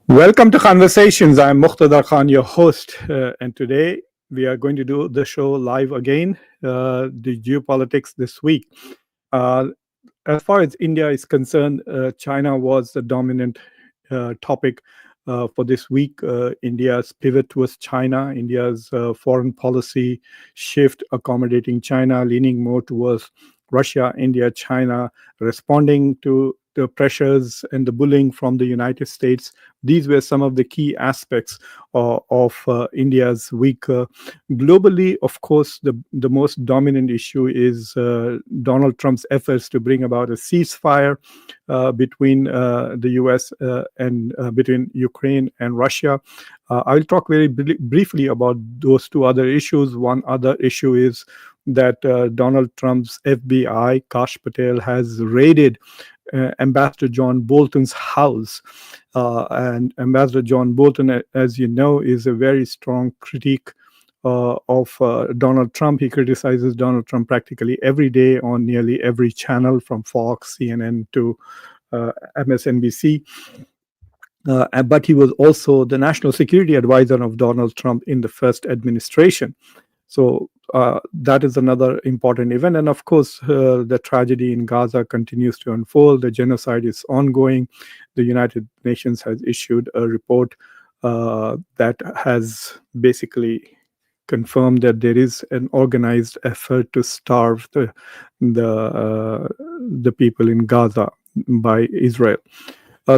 Welcome to Conversations. I'm Muqtada Khan, your host, and today we are going to do the show live again, the geopolitics this week. Uh, as far as India is concerned, China was the dominant topic for this week. India's pivot towards China, India's foreign policy shift, accommodating China, leaning more towards Russia, India, China, responding to the pressures and the bullying from the United States. These were some of the key aspects of India's week. Globally, of course, the most dominant issue is Donald Trump's efforts to bring about a ceasefire between the US and between Ukraine and Russia. I'll talk very briefly about those two other issues. One other issue is that Donald Trump's FBI, Kash Patel, has raided Ambassador John Bolton's house. And Ambassador John Bolton, as you know, is a very strong critique of Donald Trump. He criticizes Donald Trump practically every day on nearly every channel, from Fox, CNN to MSNBC. But he was also the national security advisor of Donald Trump in the first administration. So that is another important event. And of course, the tragedy in Gaza continues to unfold. The genocide is ongoing. The United Nations has issued a report that has basically confirmed that there is an organized effort to starve the people in Gaza by Israel.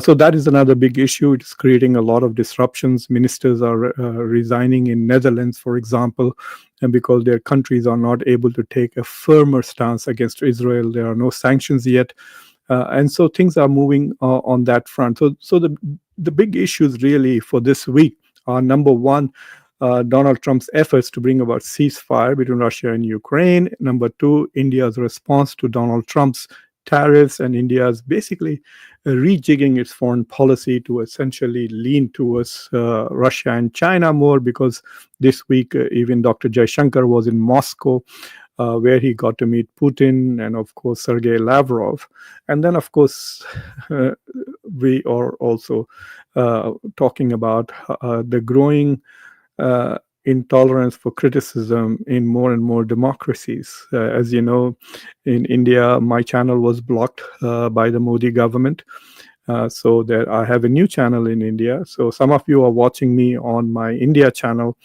So that is another big issue. It is creating a lot of disruptions. Ministers are resigning in Netherlands, for example, and because their countries are not able to take a firmer stance against Israel. There are no sanctions yet. And so things are moving on that front. So the big issues really for this week are, number one, Donald Trump's efforts to bring about ceasefire between Russia and Ukraine. Number two, India's response to Donald Trump's tariffs, and India's basically rejigging its foreign policy to essentially lean towards Russia and China more, because this week even Dr. Jaishankar was in Moscow, where he got to meet Putin and, of course, Sergei Lavrov. And then, of course, we are also talking about the growing intolerance for criticism in more and more democracies. As you know, in India, my channel was blocked by the Modi government. So there, I have a new channel in India. So some of you are watching me on my India channel.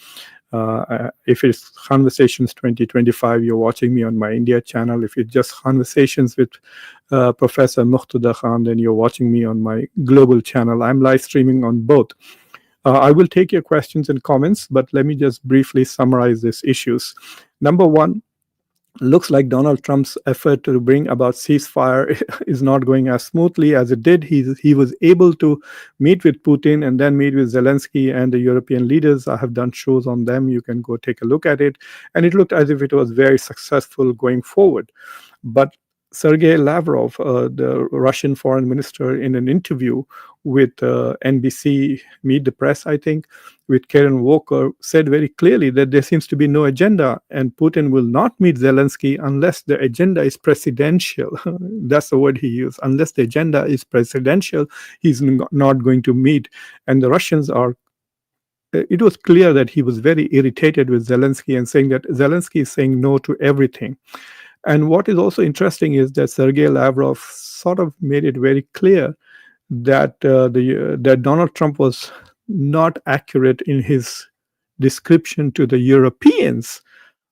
If it's Conversations 2025, you're watching me on my India channel. If it's just Conversations with Professor Muqtada Khan, then you're watching me on my global channel. I'm live streaming on both. I will take your questions and comments, but let me just briefly summarize these issues. Number one, looks like Donald Trump's effort to bring about ceasefire is not going as smoothly as it did. He was able to meet with Putin and then meet with Zelensky and the European leaders. I have done shows on them. You can go take a look at it. And it looked as if it was very successful going forward. But Sergei Lavrov, the Russian foreign minister, in an interview with NBC Meet the Press, I think, with Karen Walker, said very clearly that there seems to be no agenda, and Putin will not meet Zelensky unless the agenda is presidential. That's the word he used. Unless the agenda is presidential, he's not going to meet. And the Russians are. It was clear that he was very irritated with Zelensky and saying that Zelensky is saying no to everything. And what is also interesting is that Sergei Lavrov sort of made it very clear that that Donald Trump was not accurate in his description to the Europeans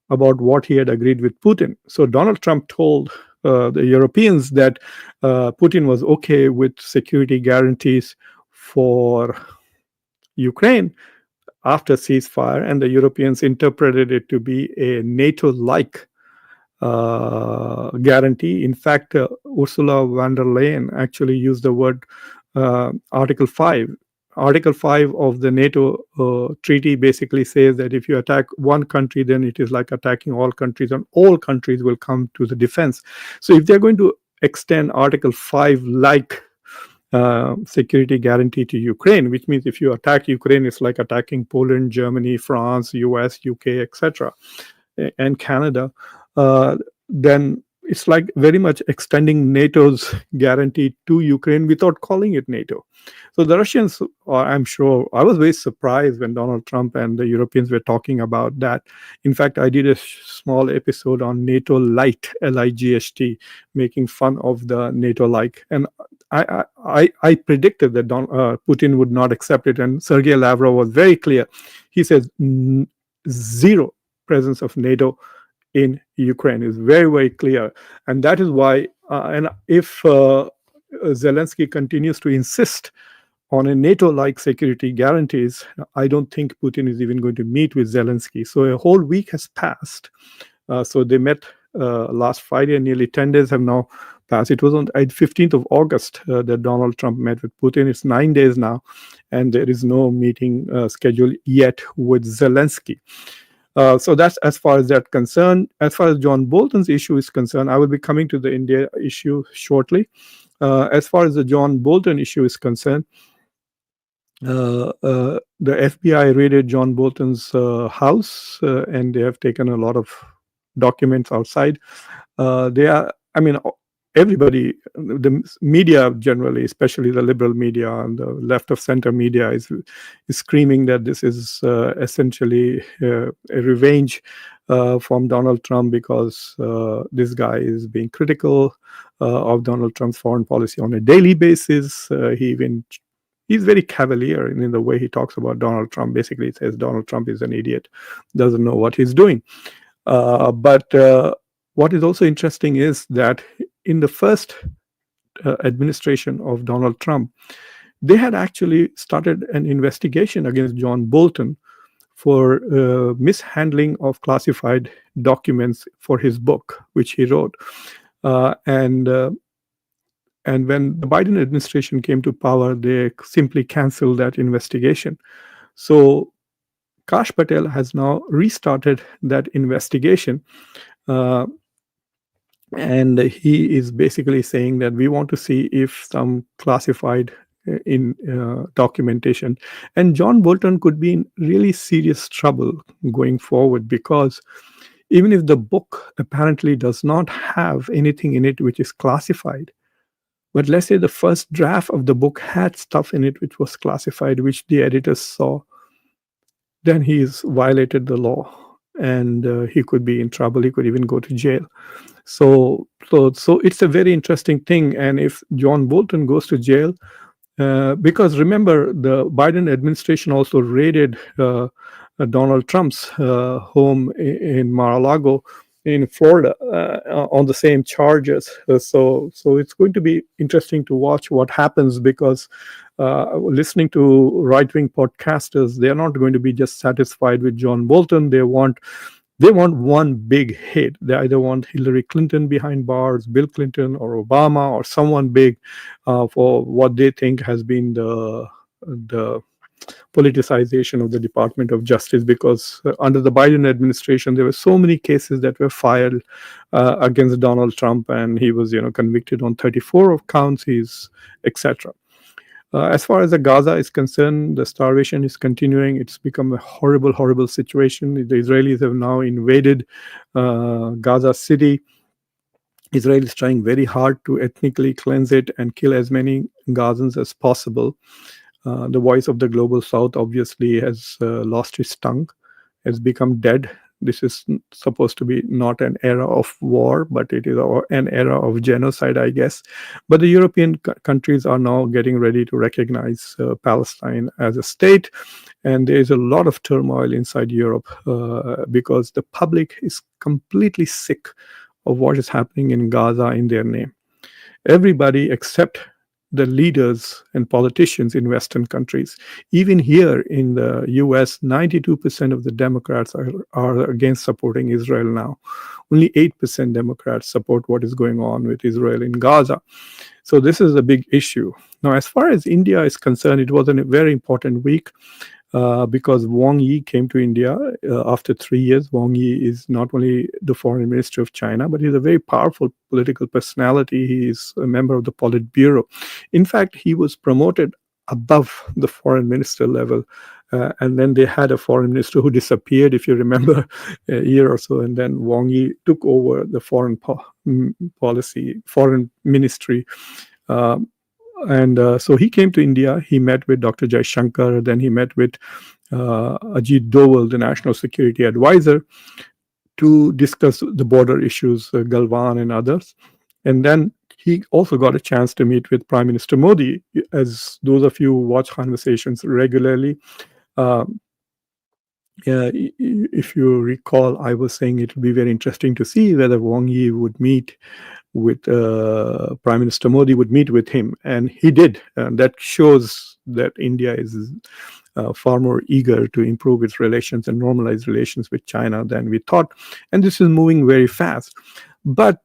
about what he had agreed with Putin. So Donald Trump told the Europeans that Putin was okay with security guarantees for Ukraine after ceasefire, and the Europeans interpreted it to be a NATO-like guarantee. In fact, Ursula von der Leyen actually used the word Article 5. Article 5 of the NATO treaty basically says that if you attack one country, then it is like attacking all countries, and all countries will come to the defense. So if they're going to extend Article 5 like security guarantee to Ukraine, which means if you attack Ukraine, it's like attacking Poland, Germany, France, US, UK, etc., and Canada, then it's like very much extending NATO's guarantee to Ukraine without calling it NATO. So the Russians, I'm sure, I was very surprised when Donald Trump and the Europeans were talking about that. In fact, I did a small episode on NATO Light, LIGHT, making fun of the NATO like. And I predicted that Putin would not accept it. And Sergei Lavrov was very clear. He says zero presence of NATO in Ukraine is very, very clear. And that is why, and if Zelensky continues to insist on a NATO-like security guarantees, I don't think Putin is even going to meet with Zelensky. So a whole week has passed. So they met last Friday, and nearly 10 days have now passed. It was on 15th of August that Donald Trump met with Putin. It's 9 days now, and there is no meeting scheduled yet with Zelensky. So that's as far as that concerned. As far as John Bolton's issue is concerned, I will be coming to the India issue shortly. As far as the John Bolton issue is concerned, the FBI raided John Bolton's house, and they have taken a lot of documents outside. Everybody, the media generally, especially the liberal media and the left of center media, is screaming that this is essentially a revenge from Donald Trump, because this guy is being critical of Donald Trump's foreign policy on a daily basis. He's very cavalier in the way he talks about Donald Trump. Basically, he says Donald Trump is an idiot, doesn't know what he's doing. But what is also interesting is that in the first administration of Donald Trump, they had actually started an investigation against John Bolton for mishandling of classified documents for his book, which he wrote. And when the Biden administration came to power, they simply canceled that investigation. So Kash Patel has now restarted that investigation. And he is basically saying that we want to see if some classified in documentation. And John Bolton could be in really serious trouble going forward, because even if the book apparently does not have anything in it which is classified, but let's say the first draft of the book had stuff in it which was classified, which the editors saw, then he's violated the law, and he could be in trouble. He could even go to jail. So it's a very interesting thing. And if John Bolton goes to jail, because remember, the Biden administration also raided Donald Trump's home in Mar-a-Lago in Florida on the same charges. So it's going to be interesting to watch what happens, because listening to right-wing podcasters, they're not going to be just satisfied with John Bolton. They want one big hit. They either want Hillary Clinton behind bars, Bill Clinton or Obama, or someone big for what they think has been the politicization of the Department of Justice. Because under the Biden administration, there were so many cases that were filed against Donald Trump, and he was, convicted on 34 of counts, etc. As far as the Gaza is concerned, the starvation is continuing. It's become a horrible, horrible situation. The Israelis have now invaded Gaza City. Israel is trying very hard to ethnically cleanse it and kill as many Gazans as possible. The voice of the global South obviously has lost its tongue, has become dead. This is supposed to be not an era of war, but it is an era of genocide, I guess. But the European countries are now getting ready to recognize Palestine as a state. And there is a lot of turmoil inside Europe because the public is completely sick of what is happening in Gaza in their name. Everybody except the leaders and politicians in Western countries. Even here in the US, 92% of the Democrats are against supporting Israel now. Only 8% Democrats support what is going on with Israel in Gaza. So this is a big issue. Now, as far as India is concerned, it was a very important week. Because Wang Yi came to India after 3 years. Wang Yi is not only the foreign minister of China, but he's a very powerful political personality. He is a member of the Politburo. In fact, he was promoted above the foreign minister level And then they had a foreign minister who disappeared, if you remember, a year or so. And then Wang Yi took over the foreign ministry. So he came to India. He met with Dr. Jaishankar. Then he met with Ajit Doval, the national security advisor, to discuss the border issues, Galwan and others. And then he also got a chance to meet with Prime Minister Modi. As those of you who watch conversations regularly, if you recall, I was saying it would be very interesting to see whether Wang Yi would meet with Prime Minister Modi, would meet with him. And he did. And that shows that India is far more eager to improve its relations and normalize relations with China than we thought. And this is moving very fast. But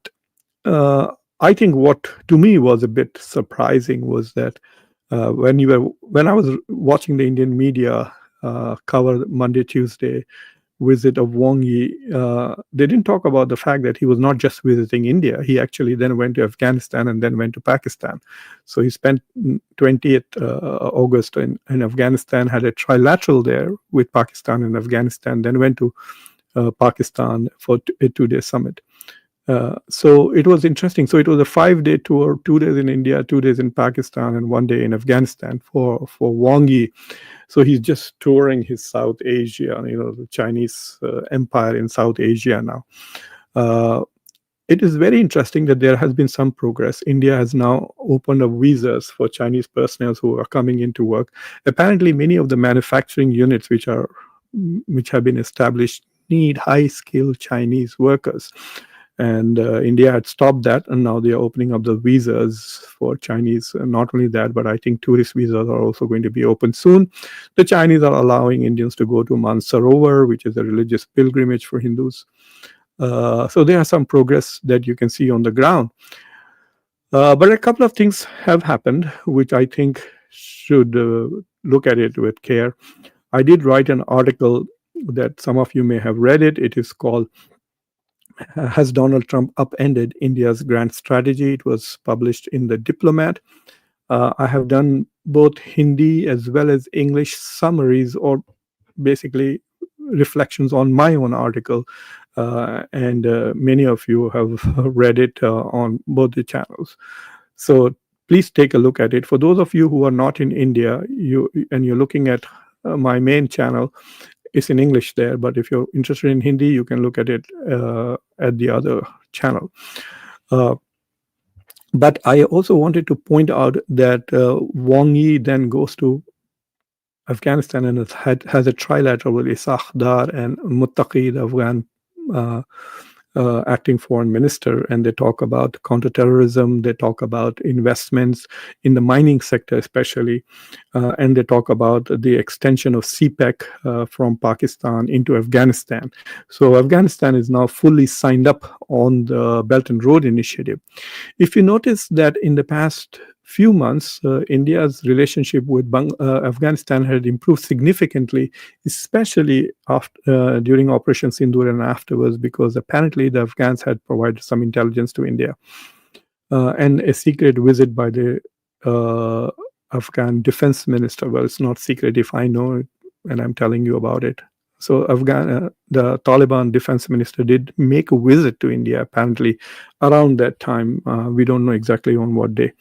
I think what to me was a bit surprising was that when I was watching the Indian media cover Monday, Tuesday visit of Wang Yi, they didn't talk about the fact that he was not just visiting India. He actually then went to Afghanistan and then went to Pakistan. So he spent 20th August in Afghanistan, had a trilateral there with Pakistan and Afghanistan, then went to Pakistan for a 2-day summit. So it was interesting. So it was a 5-day tour, 2 days in India, 2 days in Pakistan, and 1 day in Afghanistan for Wang Yi. So he's just touring his South Asia, the Chinese empire in South Asia now. It is very interesting that there has been some progress. India has now opened up visas for Chinese personnel who are coming into work. Apparently, many of the manufacturing units which have been established need high-skilled Chinese workers. And India had stopped that, and now they are opening up the visas for Chinese. And not only that, but I think tourist visas are also going to be open soon. The Chinese are allowing Indians to go to Mansarovar, which is a religious pilgrimage for Hindus. So there are some progress that you can see on the ground. But a couple of things have happened, which I think should look at it with care. I did write an article that some of you may have read it. It is called Has Donald Trump Upended India's Grand Strategy? It was published in The Diplomat. I have done both Hindi as well as English summaries, or basically reflections on my own article. And many of you have read it on both the channels. So please take a look at it. For those of you who are not in India, you're looking at my main channel, it's in English there, but if you're interested in Hindi, you can look at it at the other channel. But I also wanted to point out that Wang Yi then goes to Afghanistan and has a trilateral with Isaac Dar and Muttaqi, the Afghan acting foreign minister, and they talk about counterterrorism, they talk about investments in the mining sector especially, and they talk about the extension of CPEC from Pakistan into Afghanistan. So Afghanistan is now fully signed up on the Belt and Road Initiative. If you notice that in the past few months, India's relationship with Afghanistan had improved significantly, especially during Operation Sindoor and afterwards, because apparently the Afghans had provided some intelligence to India. And a secret visit by the Afghan defense minister. Well, it's not secret if I know it and I'm telling you about it. So the Taliban defense minister did make a visit to India, apparently, around that time. We don't know exactly on what day.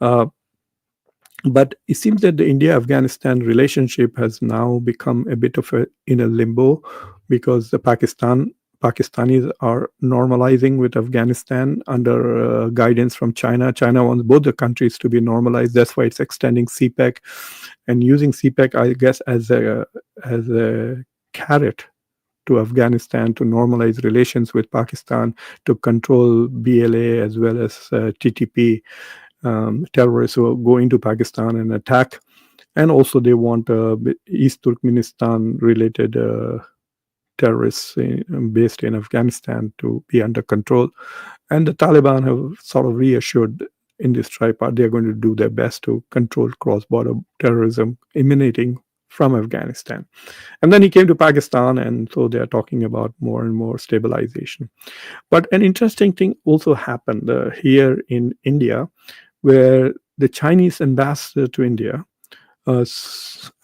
But it seems that the India-Afghanistan relationship has now become a bit of in a limbo, because the Pakistanis are normalizing with Afghanistan under guidance from China. China wants both the countries to be normalized. That's why it's extending CPEC and using CPEC, I guess, as a carrot to Afghanistan to normalize relations with Pakistan, to control BLA as well as TTP terrorists who go into Pakistan and attack. And also they want East Turkmenistan related terrorists based in Afghanistan to be under control. And the Taliban have sort of reassured in this tripart they are going to do their best to control cross-border terrorism emanating from Afghanistan. And then he came to Pakistan, and so they are talking about more and more stabilization. But an interesting thing also happened here in India, where the Chinese ambassador to India I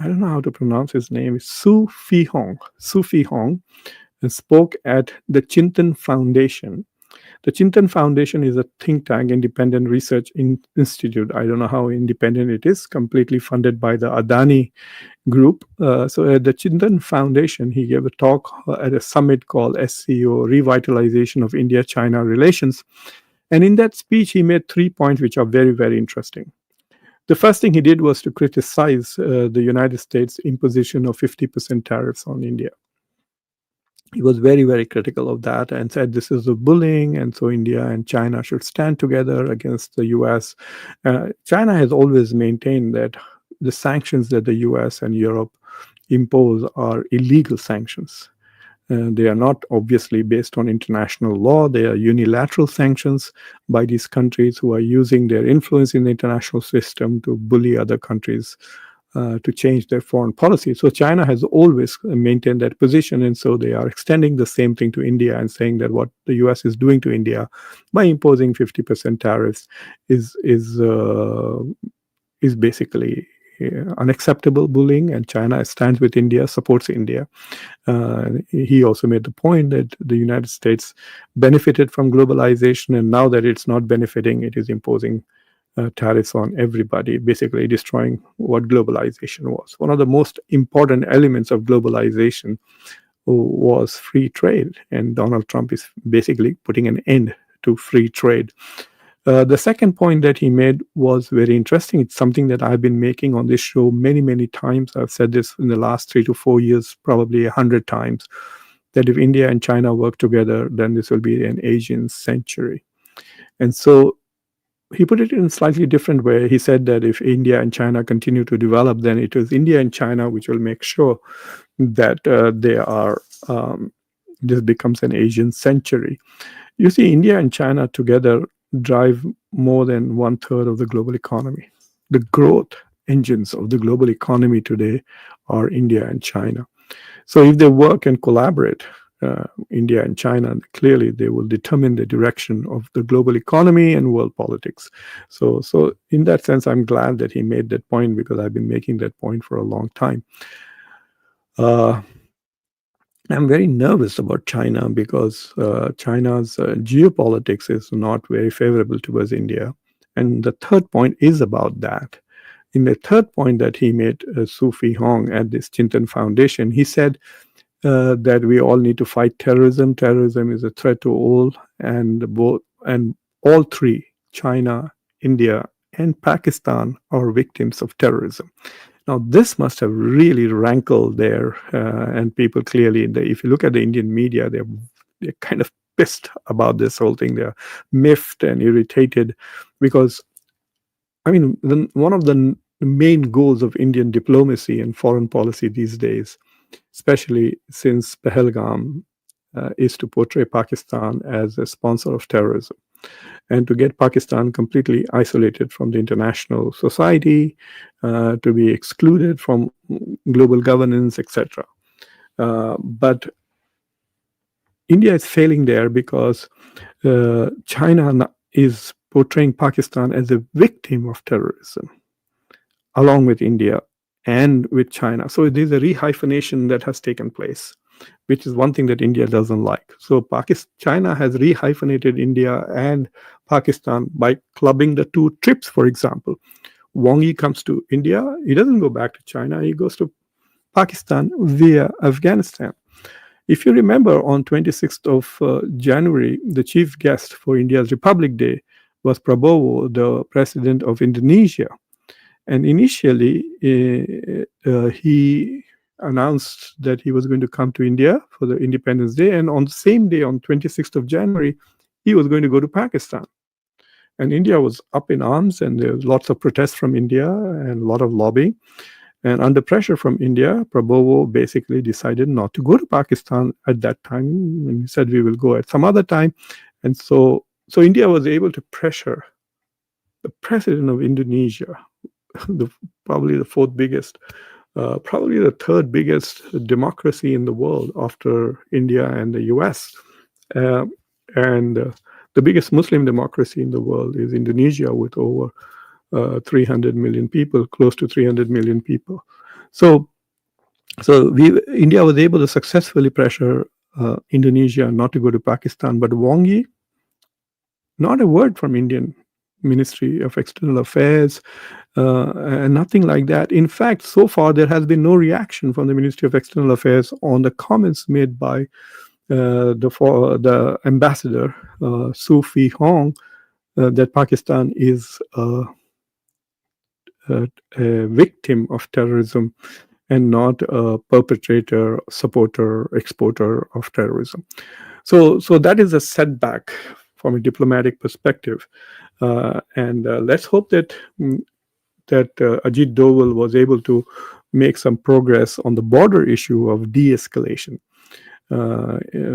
don't know how to pronounce his name. It's Feihong. Su Feihong spoke at the Chintan Foundation. The Chintan Foundation is a think tank, independent research institute. I don't know how independent it is, completely funded by the Adani group. So at the Chintan Foundation, he gave a talk at a summit called SCO, Revitalization of India-China Relations. And in that speech, he made 3 points which are very, very interesting. The first thing he did was to criticize the United States imposition of 50% tariffs on India. He was very, very critical of that and said this is a bullying, and so India and China should stand together against the US. China has always maintained that the sanctions that the US and Europe impose are illegal sanctions. They are not obviously based on international law. They are unilateral sanctions by these countries who are using their influence in the international system to bully other countries to change their foreign policy. So China has always maintained that position, and so they are extending the same thing to India and saying that what the US is doing to India by imposing 50% tariffs is basically unacceptable bullying, and China stands with India, supports India. He also made the point that the United States benefited from globalization, and now that it's not benefiting, it is imposing tariffs on everybody, basically destroying what globalization was. One of the most important elements of globalization was free trade, and Donald Trump is basically putting an end to free trade. The second point that he made was very interesting. It's something that I've been making on this show many, many times. I've said this in the last 3 to 4 years, probably 100 times, that if India and China work together, then this will be an Asian century. And so he put it in a slightly different way. He said that if India and China continue to develop, then it is India and China which will make sure that this becomes an Asian century. You see, India and China together drive more than 1/3 of the global economy. The growth engines of the global economy today are India and China. So if they work and collaborate, India and China, clearly they will determine the direction of the global economy and world politics. So in that sense, I'm glad that he made that point, because I've been making that point for a long time. I'm very nervous about China because China's geopolitics is not very favorable towards India. And the third point is about that. In the third point that he made, Su Feihong at this Chintan Foundation, he said that we all need to fight terrorism. Terrorism is a threat to all, and all three, China, India, and Pakistan, are victims of terrorism. Now, this must have really rankled there, and people clearly, if you look at the Indian media, they're kind of pissed about this whole thing. They're miffed and irritated because, I mean, one of the main goals of Indian diplomacy and foreign policy these days, especially since Pahalgam, is to portray Pakistan as a sponsor of terrorism and to get Pakistan completely isolated from the international society, to be excluded from global governance, etc. But India is failing there because China is portraying Pakistan as a victim of terrorism, along with India and with China. So there's a rehyphenation that has taken place, which is one thing that India doesn't like. So China has rehyphenated India and Pakistan by clubbing the two trips, for example. Wang Yi comes to India, he doesn't go back to China, he goes to Pakistan via Afghanistan. If you remember, on 26th of January, the chief guest for India's Republic Day was Prabowo, the president of Indonesia. And initially, he announced that he was going to come to India for the Independence Day. And on the same day, on 26th of January, he was going to go to Pakistan. And India was up in arms, and there was lots of protests from India and a lot of lobbying. And under pressure from India, Prabowo basically decided not to go to Pakistan at that time. And he said, we will go at some other time. And so India was able to pressure the president of Indonesia, probably the fourth biggest, probably the third biggest democracy in the world after India and the US. And the biggest Muslim democracy in the world is Indonesia, with over 300 million people, close to 300 million people. So India was able to successfully pressure Indonesia not to go to Pakistan, but Wang Yi, not a word from Indian Ministry of External Affairs, and nothing like that. In fact, so far there has been no reaction from the Ministry of External Affairs on the comments made by the ambassador Su Feihong, that Pakistan is a victim of terrorism and not a perpetrator, supporter, exporter of terrorism. So that is a setback from a diplomatic perspective, and let's hope that Ajit Doval was able to make some progress on the border issue of de-escalation.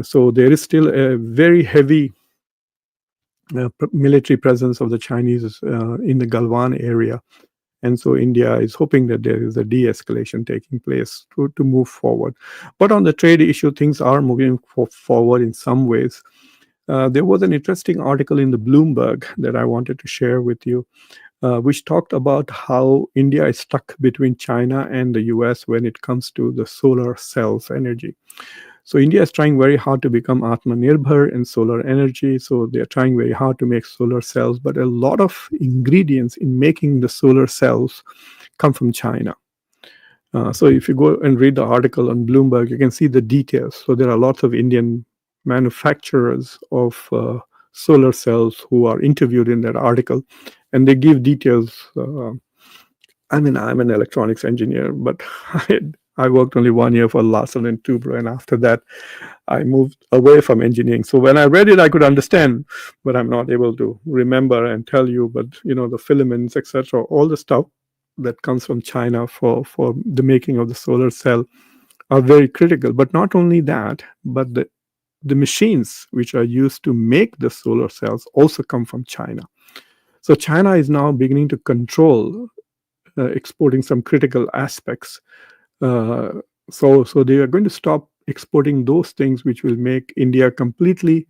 So there is still a very heavy military presence of the Chinese in the Galwan area. And so India is hoping that there is a de-escalation taking place to move forward. But on the trade issue, things are moving forward in some ways. There was an interesting article in the Bloomberg that I wanted to share with you, which talked about how India is stuck between China and the US when it comes to the solar cells energy. So India is trying very hard to become Atmanirbhar in solar energy. So they're trying very hard to make solar cells, but a lot of ingredients in making the solar cells come from China. So if you go and read the article on Bloomberg, you can see the details. So there are lots of Indian manufacturers of solar cells who are interviewed in that article, and they give details. I'm an electronics engineer, but I worked only 1 year for Larsen and Toubro, and after that, I moved away from engineering. So when I read it, I could understand, but I'm not able to remember and tell you. But the filaments, etc., all the stuff that comes from China for the making of the solar cell are very critical. But not only that, but the machines which are used to make the solar cells also come from China. So China is now beginning to control exporting some critical aspects. So they are going to stop exporting those things which will make India completely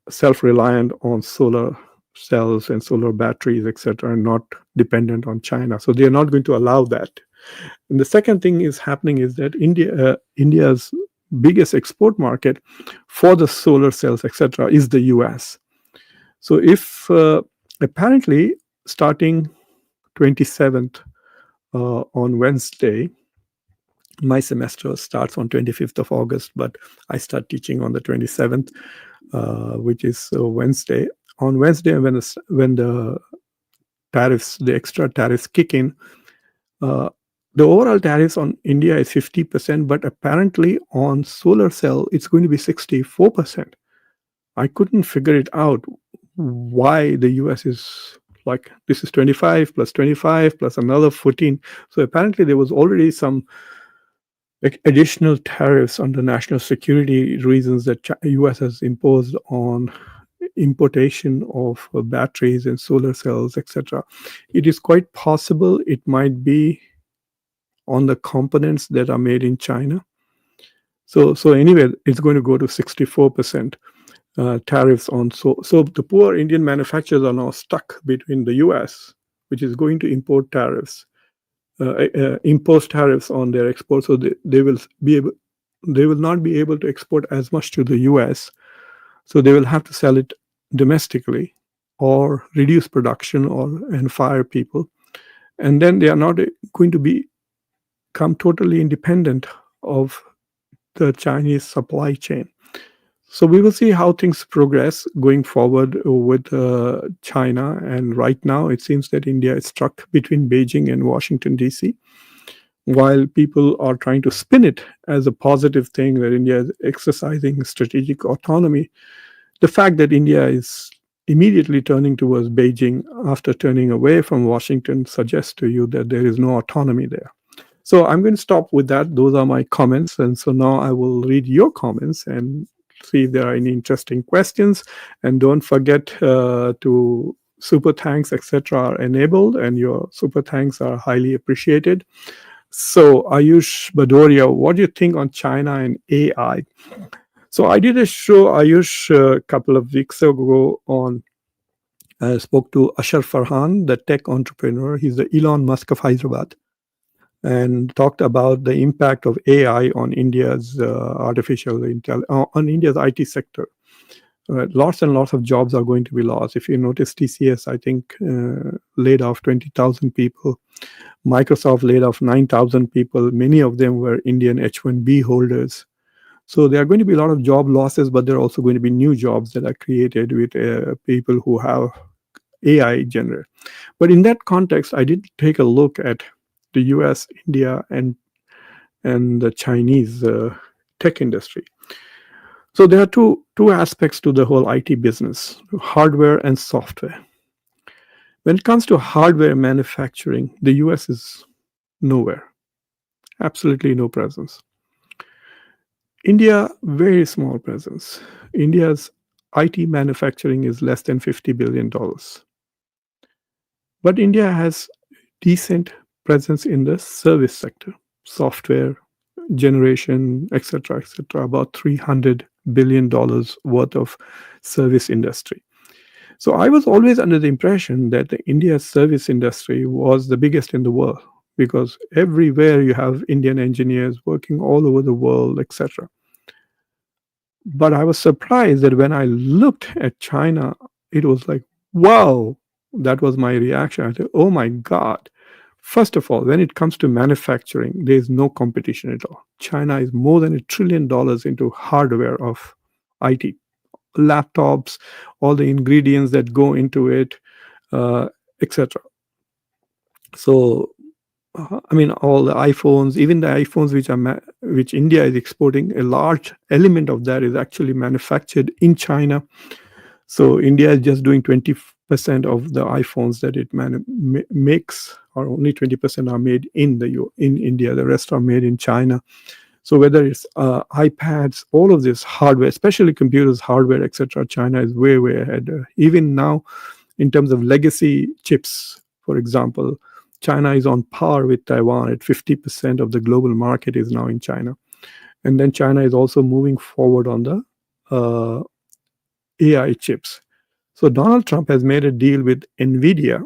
self-reliant on solar cells and solar batteries, etc., and not dependent on China. So they are not going to allow that. And the second thing is happening is that India's biggest export market for the solar cells, etc., is the US. So if apparently starting 27th on Wednesday, my semester starts on 25th of August, but I start teaching on the 27th, which is Wednesday. On Wednesday, when the tariffs, the extra tariffs kick in, the overall tariffs on India is 50%, but apparently on solar cell, it's going to be 64%. I couldn't figure it out why the US is like, this is 25 plus 25 plus another 14. So apparently there was already some additional tariffs under national security reasons that US has imposed on importation of batteries and solar cells, etc. It is quite possible it might be on the components that are made in China. So anyway, it's going to go to 64% tariffs on. So the poor Indian manufacturers are now stuck between the US, which is going to impose tariffs on their exports. So they will not be able to export as much to the US. So they will have to sell it domestically or reduce production and fire people. And then they are not going to become totally independent of the Chinese supply chain. So we will see how things progress going forward with China. And right now, it seems that India is stuck between Beijing and Washington, D.C., while people are trying to spin it as a positive thing that India is exercising strategic autonomy. The fact that India is immediately turning towards Beijing after turning away from Washington suggests to you that there is no autonomy there. So I'm going to stop with that. Those are my comments. And so now I will read your comments and see if there are any interesting questions. And don't forget to super thanks, etc. are enabled, and your super thanks are highly appreciated. So Ayush Badoria, what do you think on China and AI? So I did a show, Ayush, a couple of weeks ago on I spoke to Ashar Farhan, the tech entrepreneur. He's the Elon Musk of Hyderabad, and talked about the impact of AI on India's on India's IT sector. Lots and lots of jobs are going to be lost. If you notice, TCS, I think, laid off 20,000 people. Microsoft laid off 9,000 people. Many of them were Indian H-1B holders. So there are going to be a lot of job losses, but there are also going to be new jobs that are created with people who have AI generated. But in that context, I did take a look at the US, India, and the Chinese tech industry. So there are two aspects to the whole IT business: hardware and software. When it comes to hardware manufacturing, the US is nowhere, absolutely no presence. India, very small presence. India's IT manufacturing is less than $50 billion. But India has decent presence in the service sector, software generation, etc., about $300 billion worth of service industry. So I was always under the impression that the India's service industry was the biggest in the world, because everywhere you have Indian engineers working all over the world, etc. But I was surprised that when I looked at China, it was like, wow, that was my reaction. I said, oh my God. First of all, when it comes to manufacturing, there is no competition at all. China is more than $1 trillion into hardware of IT, laptops, all the ingredients that go into it, etc. So, I mean, all the iPhones, even the iPhones which India is exporting, a large element of that is actually manufactured in China. So India is just doing 20% of the iPhones that it makes, or only 20% are made in India. The rest are made in China. So whether it's iPads, all of this hardware, especially computers, hardware, etc., China is way, way ahead. Even now, in terms of legacy chips, for example, China is on par with Taiwan at 50% of the global market is now in China. And then China is also moving forward on the AI chips. So Donald Trump has made a deal with NVIDIA,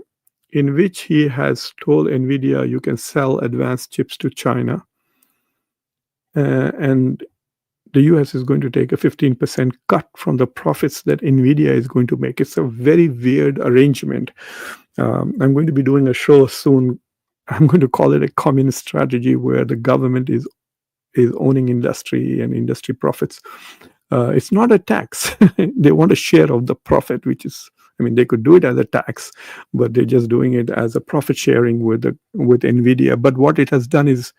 in which he has told NVIDIA, you can sell advanced chips to China. And the US is going to take a 15% cut from the profits that NVIDIA is going to make. It's a very weird arrangement. I'm going to be doing a show soon. I'm going to call it a communist strategy, where the government is owning industry and industry profits. It's not a tax. They want a share of the profit, which is, I mean, they could do it as a tax, but they're just doing it as a profit sharing with NVIDIA. But what it has done is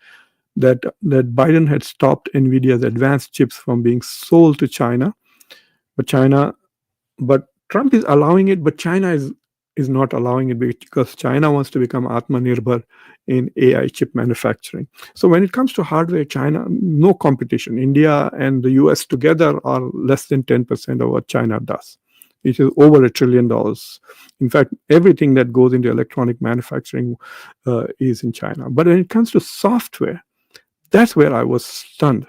that Biden had stopped NVIDIA's advanced chips from being sold to China. But Trump is allowing it, but China is not allowing it, because China wants to become Atmanirbhar in AI chip manufacturing. So when it comes to hardware, China, no competition. India and the US together are less than 10% of what China does. It is over $1 trillion. In fact, everything that goes into electronic manufacturing is in China. But when it comes to software, that's where I was stunned.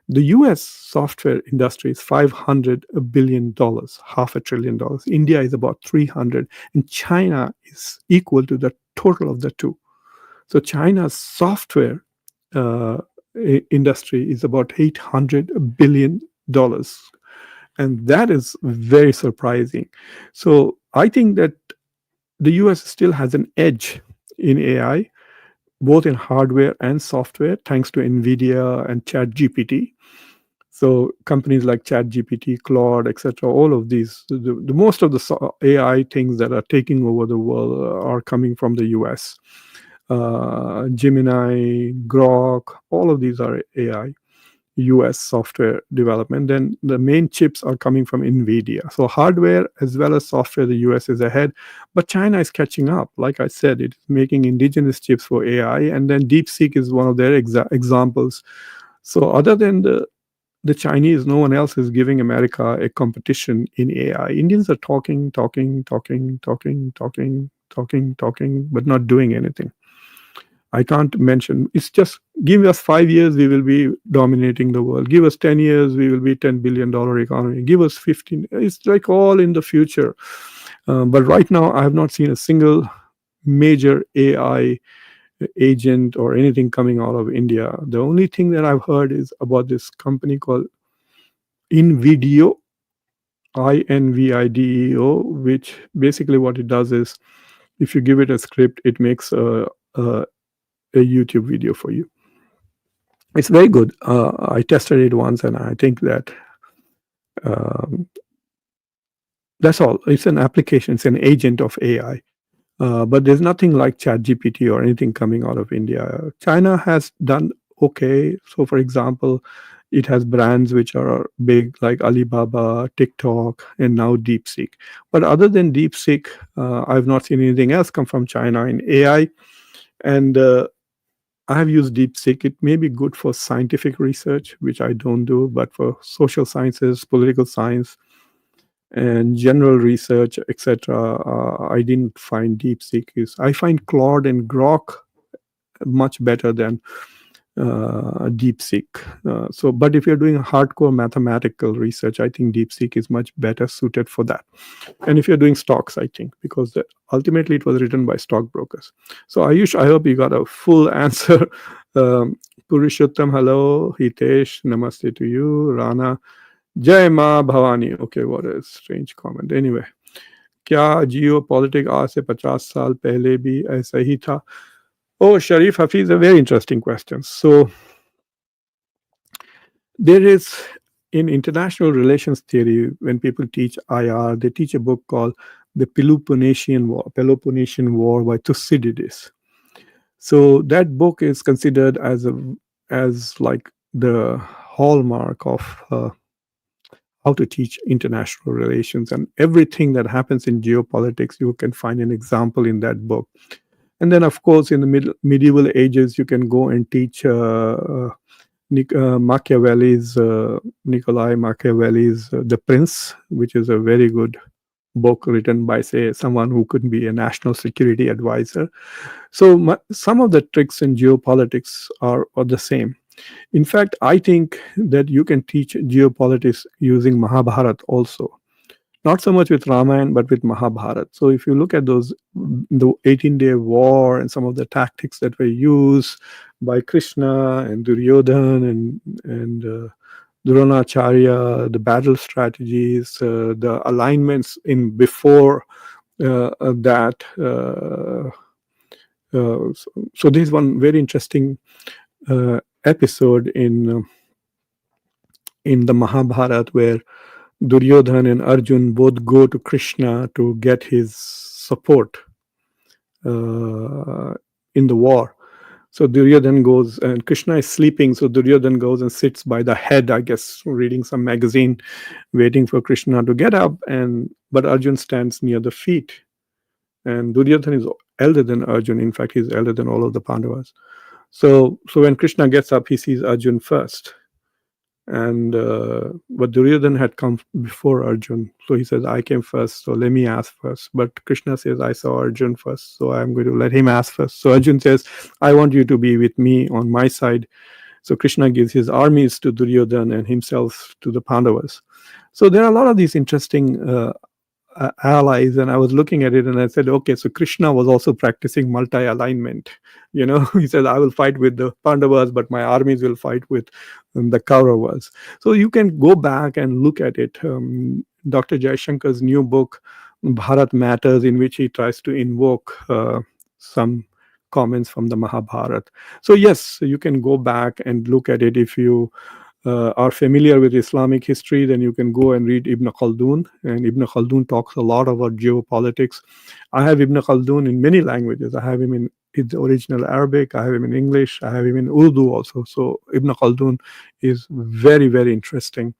The US software industry is $500 billion, $500 billion. India is about 300, and China is equal to the total of the two. So China's software industry is about $800 billion. And that is very surprising. So I think that the US still has an edge in AI, both in hardware and software, thanks to NVIDIA and ChatGPT. So companies like ChatGPT, Claude, etc., all of these, the most of the AI things that are taking over the world are coming from the US. Gemini, Grok, all of these are AI, US software development. Then the main chips are coming from NVIDIA. So hardware as well as software, the US is ahead, but China is catching up. Like I said, it's making indigenous chips for AI, and then DeepSeek is one of their examples. So other than the Chinese, no one else is giving America a competition in AI. Indians are talking, but not doing anything. I can't mention. It's just, give us 5 years, we will be dominating the world. Give us 10 years, we will be $10 billion economy. Give us 15. It's like all in the future. But right now, I have not seen a single major AI agent or anything coming out of India. The only thing that I've heard is about this company called InVideo, InVideo, which basically what it does is if you give it a script, it makes a YouTube video for you. It's very good. I tested it once, and I think that um, that's all. It's an application. It's an agent of AI. But there's nothing like ChatGPT or anything coming out of India. China has done okay. So, for example, it has brands which are big like Alibaba, TikTok, and now DeepSeek. But other than DeepSeek, I've not seen anything else come from China in AI. And I have used DeepSeek. It may be good for scientific research, which I don't do, but for social sciences, political science, and general research, etc., I didn't find DeepSeek is. I find Claude and Grok much better than DeepSeek. But if you're doing hardcore mathematical research, I think DeepSeek is much better suited for that. And if you're doing stocks, I think, because ultimately it was written by stockbrokers. So Ayush, I hope you got a full answer. Purushottam, hello. Hitesh, namaste to you. Rana, Jai Ma Bhavani. Okay, what a strange comment. Anyway, क्या जियो politic आज से 50 साल पहले भी ऐसा ही था? Oh, Sharif Hafiz, a very interesting question. So there is, in international relations theory, when people teach IR, they teach a book called The Peloponnesian War by Thucydides. So that book is considered as like the hallmark of how to teach international relations, and everything that happens in geopolitics, you can find an example in that book. And then, of course, in the medieval ages, you can go and teach Machiavelli's, Niccolo Machiavelli's The Prince, which is a very good book written by, say, someone who could be a national security advisor. So some of the tricks in geopolitics are the same. In fact, I think that you can teach geopolitics using Mahabharata also. Not so much with Ramayana, but with Mahabharata. So if you look at the 18-day war and some of the tactics that were used by Krishna and Duryodhan and Dronacharya, the battle strategies, the alignments in before that. So there's one very interesting episode in the Mahabharata where Duryodhan and Arjun both go to Krishna to get his support in the war. So Duryodhan goes, and Krishna is sleeping, so Duryodhan goes and sits by the head, I guess, reading some magazine, waiting for Krishna to get up, but Arjun stands near the feet. And Duryodhan is elder than Arjun. In fact, he's elder than all of the Pandavas. So when Krishna gets up, he sees Arjun first. And but Duryodhan had come before Arjun, so he says, I came first, so let me ask first. But Krishna says, I saw Arjun first, so I'm going to let him ask first. So Arjun says, I want you to be with me on my side. So Krishna gives his armies to Duryodhan and himself to the Pandavas. So there are a lot of these interesting allies, and I was looking at it and I said, okay, so Krishna was also practicing multi-alignment. He said, I will fight with the Pandavas, but my armies will fight with the Kauravas. So you can go back and look at it. Dr. Jaishankar's new book, Bharat Matters, in which he tries to invoke some comments from the Mahabharata. So yes, you can go back and look at it. If you are familiar with Islamic history, then you can go and read Ibn Khaldun. And Ibn Khaldun talks a lot about geopolitics. I have Ibn Khaldun in many languages. I have him in the original Arabic, I have him in English, I have him in Urdu also. So Ibn Khaldun is very, very interesting.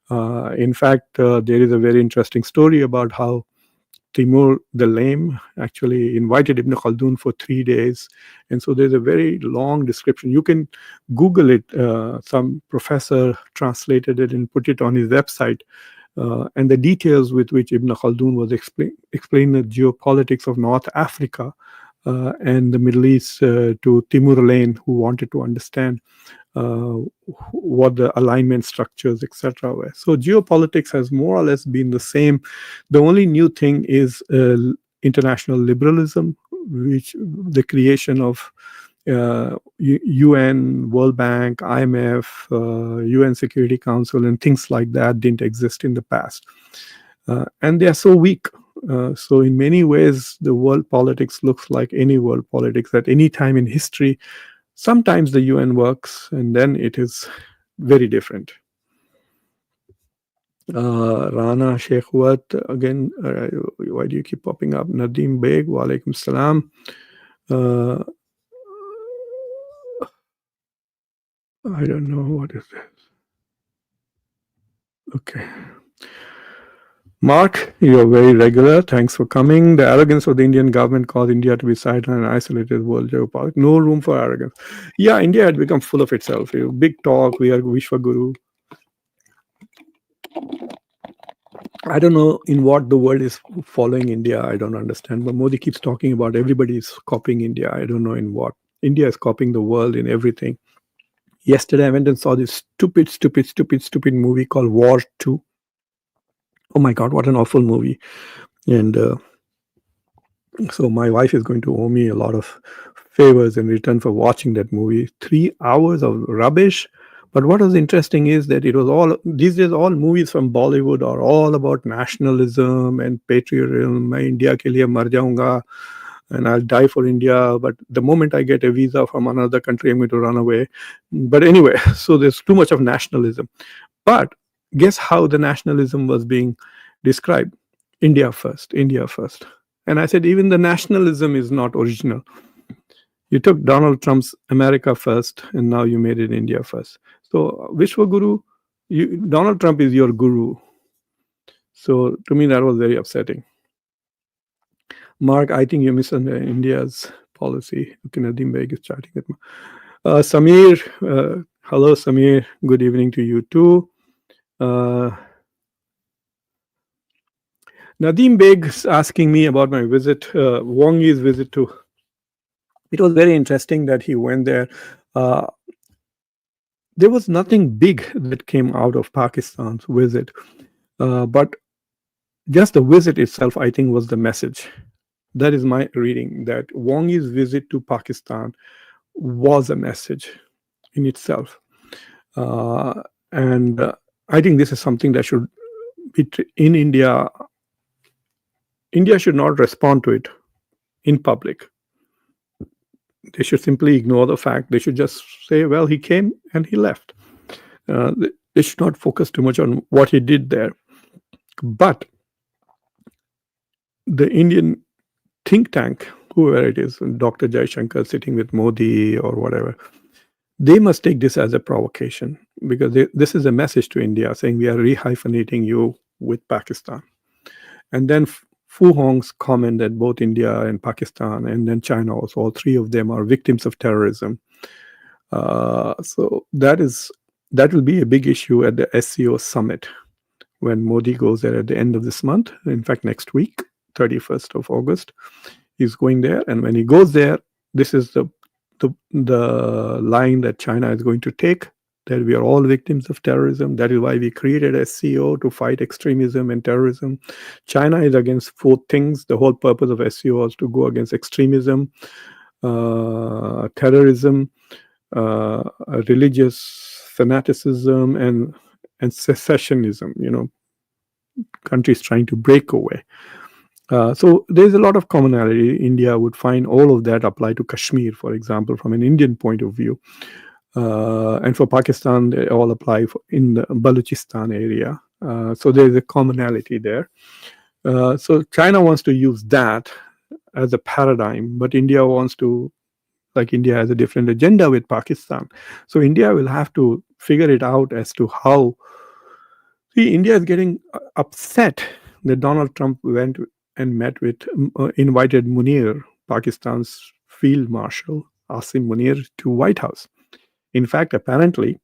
In fact, there is a very interesting story about how Timur the Lame actually invited Ibn Khaldun for 3 days. And so there's a very long description. You can Google it. Some professor translated it and put it on his website. And the details with which Ibn Khaldun was explaining the geopolitics of North Africa and the Middle East to Timur Lane, who wanted to understand uh, what the alignment structures, etc. were. So geopolitics has more or less been the same. The only new thing is international liberalism, which the creation of UN, World Bank, IMF, UN Security Council, and things like that didn't exist in the past. And they are so weak. So in many ways, the world politics looks like any world politics at any time in history. Sometimes the UN works, and then it is very different. Rana Sheikhwat, again, why do you keep popping up? Nadeem Beg, wa alaikum salam. I don't know what is this. Okay. Mark, you're very regular. Thanks for coming. The arrogance of the Indian government caused India to be sidelined and isolated world geopolitics. No room for arrogance. Yeah, India had become full of itself. Big talk, we are Vishwaguru. I don't know in what the world is following India. I don't understand. But Modi keeps talking about everybody is copying India. I don't know in what. India is copying the world in everything. Yesterday, I went and saw this stupid movie called War 2. Oh my God, what an awful movie. And so my wife is going to owe me a lot of favors in return for watching that movie. 3 hours of rubbish. But what was interesting is that it was all, these days, all movies from Bollywood are all about nationalism and patriotism. Main India ke liye mar jaunga and I'll die for India. But the moment I get a visa from another country, I'm going to run away. But anyway, so there's too much of nationalism. But guess how the nationalism was being described? India first, India first. And I said, even the nationalism is not original. You took Donald Trump's America first, and now you made it India first. So, Vishwaguru, Donald Trump is your guru. So, to me, that was very upsetting. Mark, I think you misunderstood India's policy. Nadeem Beg is chatting with me. Samir, hello, Samir. Good evening to you too. Nadeem Beg is asking me about my visit, Wang Yi's visit to. It was very interesting that he went there. There was nothing big that came out of Pakistan's visit, but just the visit itself, I think, was the message. That is my reading, that Wang Yi's visit to Pakistan was a message in itself. And I think this is something that should be in India. India should not respond to it in public. They should simply ignore the fact. They should just say, well, he came and he left. They should not focus too much on what he did there. But the Indian think tank, whoever it is, Dr. Jaishankar sitting with Modi or whatever, they must take this as a provocation, because this is a message to India saying we are rehyphenating you with Pakistan. And then Feihong's comment that both India and Pakistan and then China also, all three of them are victims of terrorism. So that will be a big issue at the SCO summit when Modi goes there at the end of this month. In fact, next week, 31st of August, he's going there. And when he goes there, this is the line that China is going to take, that we are all victims of terrorism. That is why we created SCO, to fight extremism and terrorism. China is against 4 things. The whole purpose of SCO was to go against extremism, terrorism, religious fanaticism, and secessionism, countries trying to break away. So there's a lot of commonality. India would find all of that apply to Kashmir, for example, from an Indian point of view. And for Pakistan, they all apply in the Balochistan area. So there's a commonality there. So China wants to use that as a paradigm, but India wants to, India has a different agenda with Pakistan. So India will have to figure it out as to how. See, India is getting upset that Donald Trump went and met with, invited Munir, Pakistan's field marshal, Asim Munir, to White House. In fact, apparently,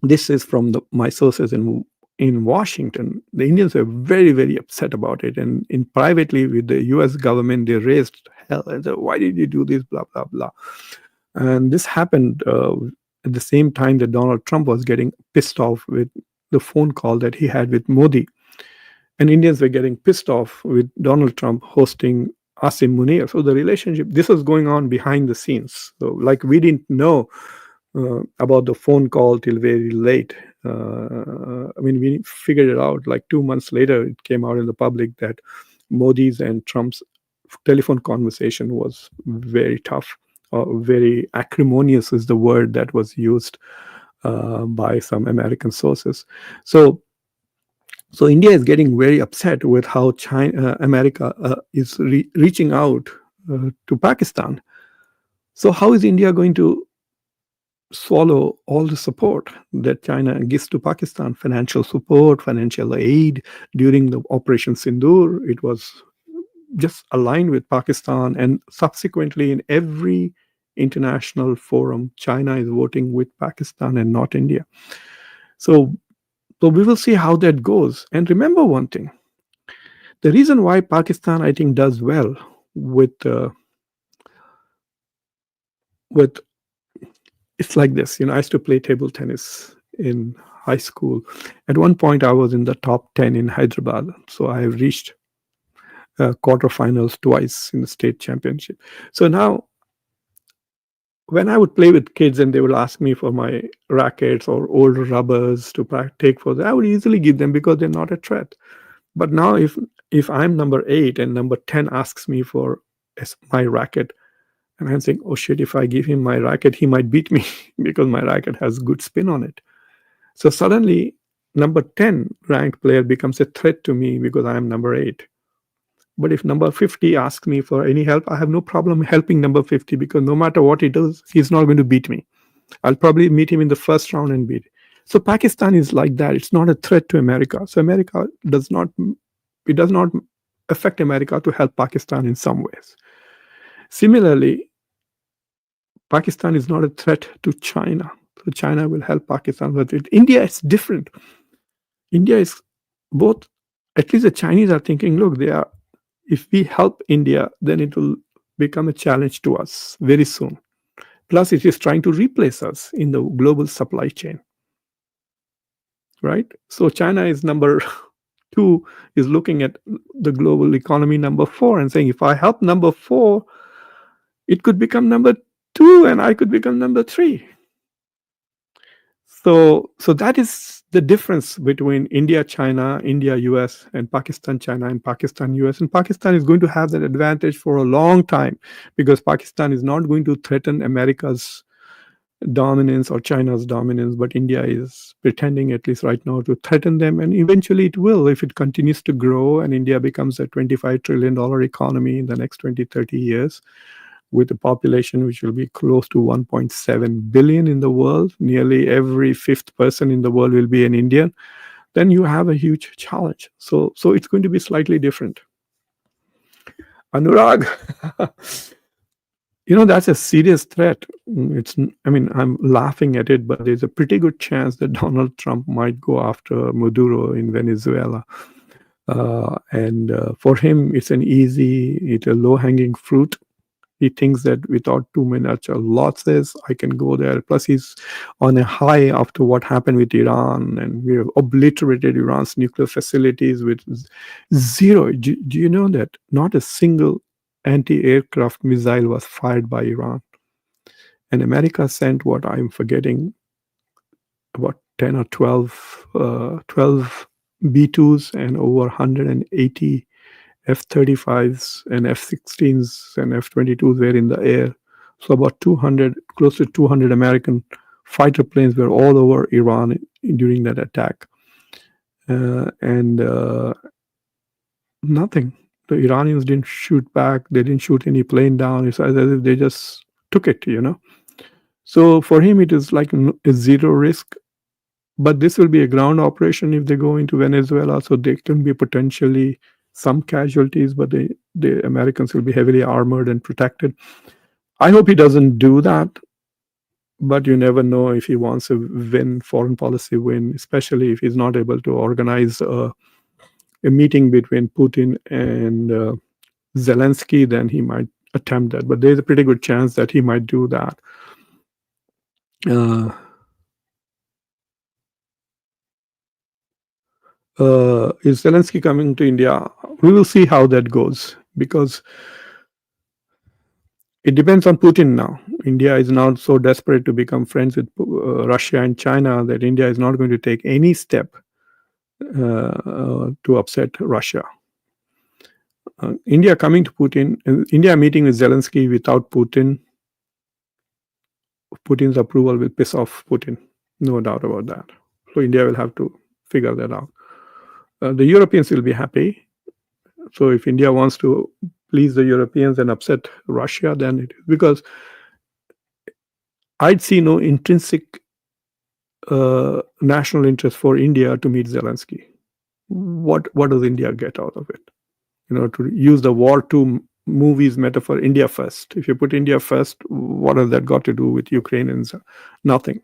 this is from my sources in in Washington, the Indians were very, very upset about it. And in privately with the US government, they raised hell and said, why did you do this? Blah, blah, blah. And this happened at the same time that Donald Trump was getting pissed off with the phone call that he had with Modi. And Indians were getting pissed off with Donald Trump hosting Asim Munir. So the relationship, this was going on behind the scenes. So like we didn't know about the phone call till very late. I mean, we figured it out like 2 months later. It came out in the public that Modi's and Trump's telephone conversation was very tough, very acrimonious is the word that was used by some American sources. So India is getting very upset with how America is reaching out to Pakistan. So how is India going to swallow all the support that China gives to Pakistan? Financial support, financial aid during the Operation Sindoor. It was just aligned with Pakistan, and subsequently in every international forum, China is voting with Pakistan and not India. So we will see how that goes. And remember one thing, the reason why Pakistan, I think, does well with it's like this. I used to play table tennis in high school. At one point, I was in the top 10 in Hyderabad. So I have reached quarterfinals twice in the state championship. So now, when I would play with kids and they would ask me for my rackets or old rubbers to take for them, I would easily give them because they're not a threat. But now if I'm number 8 and number 10 asks me for my racket, and I'm saying, oh shit, if I give him my racket, he might beat me because my racket has good spin on it. So suddenly, number 10 ranked player becomes a threat to me because I am number 8. But if number 50 asks me for any help, I have no problem helping number 50 because no matter what he does, he's not going to beat me. I'll probably meet him in the first round and beat. So Pakistan is like that. It's not a threat to America. So America does not affect America to help Pakistan in some ways. Similarly, Pakistan is not a threat to China. So China will help Pakistan. But India is different. India is both, at least the Chinese are thinking, look, if we help India, then it will become a challenge to us very soon. Plus, it is trying to replace us in the global supply chain. Right? So China is number 2, is looking at the global economy number 4 and saying, if I help number 4, it could become number 2 and I could become number 3. So that is the difference between India, China, India, US, and Pakistan, China, and Pakistan, US. And Pakistan is going to have that advantage for a long time because Pakistan is not going to threaten America's dominance or China's dominance, but India is pretending, at least right now, to threaten them. And eventually it will if it continues to grow and India becomes a $25 trillion economy in the next 20, 30 years. With a population which will be close to 1.7 billion in the world, nearly every 5th person in the world will be an Indian, then you have a huge challenge. So it's going to be slightly different. Anurag, that's a serious threat. I'm laughing at it, but there's a pretty good chance that Donald Trump might go after Maduro in Venezuela. And for him, it's a low-hanging fruit. He thinks that without too much losses, I can go there. Plus, he's on a high after what happened with Iran, and we have obliterated Iran's nuclear facilities with zero. Do you know that not a single anti-aircraft missile was fired by Iran? And America sent what I'm forgetting, about 10 or 12 B-2s and over 180 F-35s and F-16s and F-22s were in the air. So about 200, close to 200 American fighter planes were all over Iran during that attack. And nothing. The Iranians didn't shoot back. They didn't shoot any plane down. It's as if they just took it, So for him, it is like a zero risk. But this will be a ground operation if they go into Venezuela. So there can be potentially some casualties, but the Americans will be heavily armored and protected. I hope he doesn't do that. But you never know if he wants a win, foreign policy win, especially if he's not able to organize a meeting between Putin and Zelensky, then he might attempt that. But there's a pretty good chance that he might do that. Is Zelensky coming to India? We will see how that goes, because it depends on Putin now. India is now so desperate to become friends with Russia and China that India is not going to take any step to upset Russia. India coming to Putin, India meeting with Zelensky without Putin's approval will piss off Putin. No doubt about that. So India will have to figure that out. The Europeans will be happy. So if India wants to please the Europeans and upset Russia, then it is, because I'd see no intrinsic national interest for India to meet Zelensky. What does India get out of it? To use the War II movies metaphor, India first. If you put India first, what has that got to do with Ukrainians? Nothing.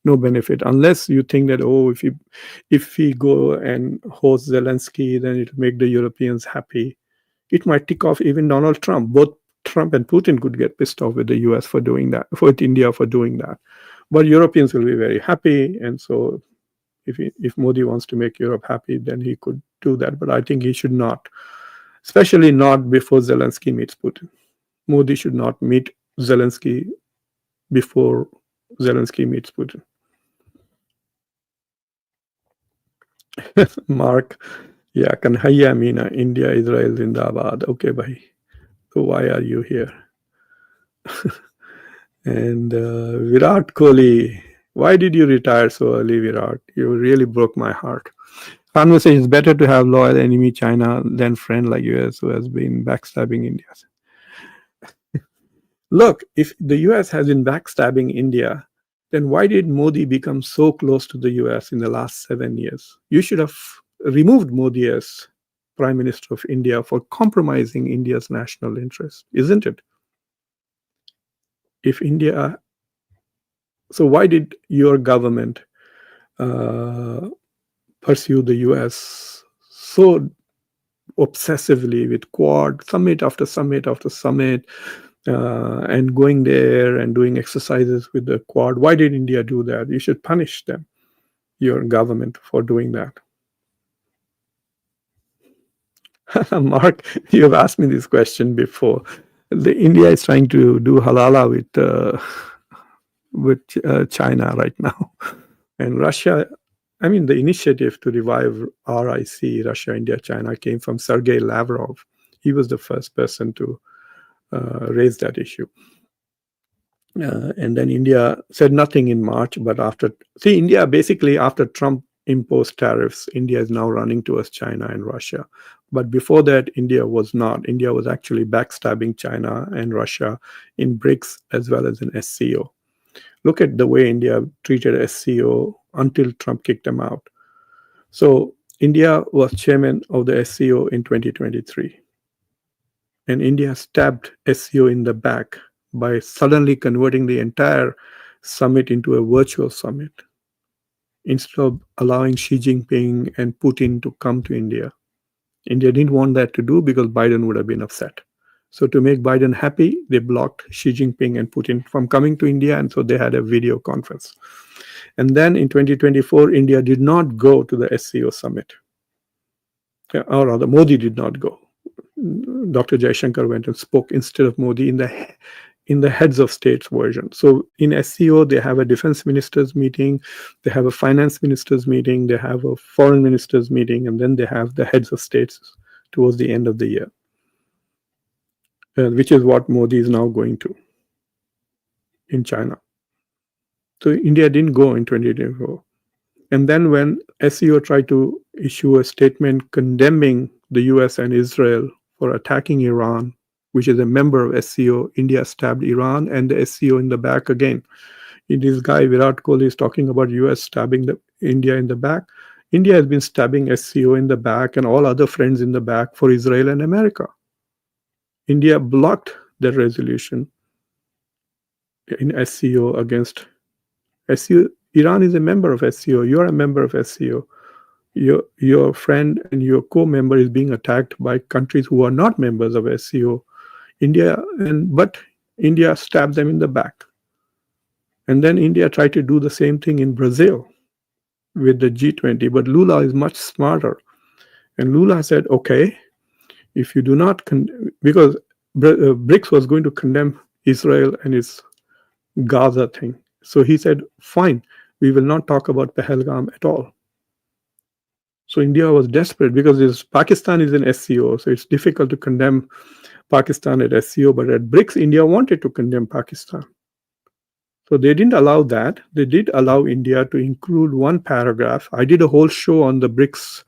No benefit, unless you think that, if we go and host Zelensky, then it will make the Europeans happy. It might tick off even Donald Trump. Both Trump and Putin could get pissed off with the US for doing that, with India for doing that. But Europeans will be very happy. And so if Modi wants to make Europe happy, then he could do that. But I think he should not, especially not before Zelensky meets Putin. Modi should not meet Zelensky before Zelensky meets Putin. Mark, yeah, Kanhaiya Meena, India, Israel, Zindabad. Okay, bhai. So why are you here? And Virat Kohli, why did you retire so early, Virat? You really broke my heart. Conversation is better to have loyal enemy China than friend like US who has been backstabbing India. Look, if the US has been backstabbing India, then why did Modi become so close to the US in the last 7 years? You should have removed Modi as Prime Minister of India for compromising India's national interest, isn't it? If India, so why did your government pursue the US so obsessively with Quad, summit after summit after summit, and going there and doing exercises with the Quad? Why did India do that? You should punish them, your government, for doing that. Mark, you have asked me this question before. India is trying to do halala with China right now, and Russia. I mean, the initiative to revive RIC, Russia, India, China, came from Sergei Lavrov. He was the first person to raise that issue. And then India said nothing in March, but India basically, after Trump imposed tariffs, India is now running towards China and Russia. But before that, India was not. India was actually backstabbing China and Russia in BRICS as well as in SCO. Look at the way India treated SCO until Trump kicked them out. So India was chairman of the SCO in 2023. And India stabbed SCO in the back by suddenly converting the entire summit into a virtual summit instead of allowing Xi Jinping and Putin to come to India. India didn't want that to do because Biden would have been upset. So to make Biden happy, they blocked Xi Jinping and Putin from coming to India, and so they had a video conference. And then in 2024, India did not go to the SCO summit. Or rather, Modi did not go. Dr. Jaishankar went and spoke instead of Modi in the heads of states version. So in SCO, they have a defense ministers meeting, they have a finance ministers meeting, they have a foreign ministers meeting, and then they have the heads of states towards the end of the year, which is what Modi is now going to in China. So India didn't go in 2024. And then when SCO tried to issue a statement condemning the US and Israel for attacking Iran, which is a member of SCO, India stabbed Iran and the SCO in the back again. This guy, Virat Kohli, is talking about US stabbing India in the back. India has been stabbing SCO in the back and all other friends in the back for Israel and America. India blocked that resolution in SCO against SCO. Iran is a member of SCO. You are a member of SCO. Your friend and your co-member is being attacked by countries who are not members of SCO. But India stabbed them in the back. And then India tried to do the same thing in Brazil with the G20. But Lula is much smarter. And Lula said, okay, if you do not, because BRICS was going to condemn Israel and its Gaza thing. So he said, fine, we will not talk about Pahalgam at all. So India was desperate because Pakistan is in SCO, so it's difficult to condemn Pakistan at SCO, but at BRICS, India wanted to condemn Pakistan. So they didn't allow that. They did allow India to include one paragraph. I did a whole show on the BRICS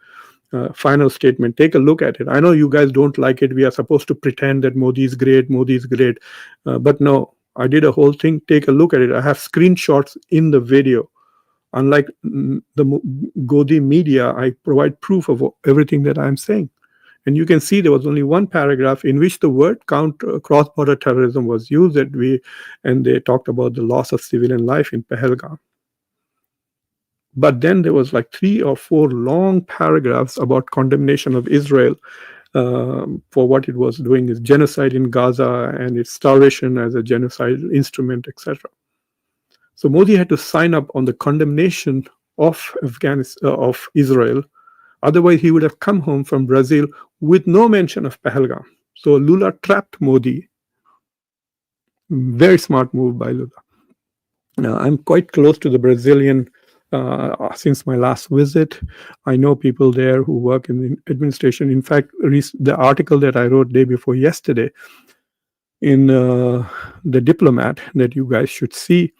final statement. Take a look at it. I know you guys don't like it. We are supposed to pretend that Modi is great, but no, I did a whole thing. Take a look at it. I have screenshots in the video. Unlike the Godi media, I provide proof of everything that I'm saying. And you can see there was only one paragraph in which the word cross-border terrorism was used, and they talked about the loss of civilian life in Pahalgam. But then there was like 3 or 4 long paragraphs about condemnation of Israel for what it was doing, is genocide in Gaza and its starvation as a genocide instrument, etc. So Modi had to sign up on the condemnation of Israel. Otherwise, he would have come home from Brazil with no mention of Pahalgam. So Lula trapped Modi. Very smart move by Lula. Now, I'm quite close to the Brazilian since my last visit. I know people there who work in the administration. In fact, the article that I wrote day before yesterday in The Diplomat that you guys should see,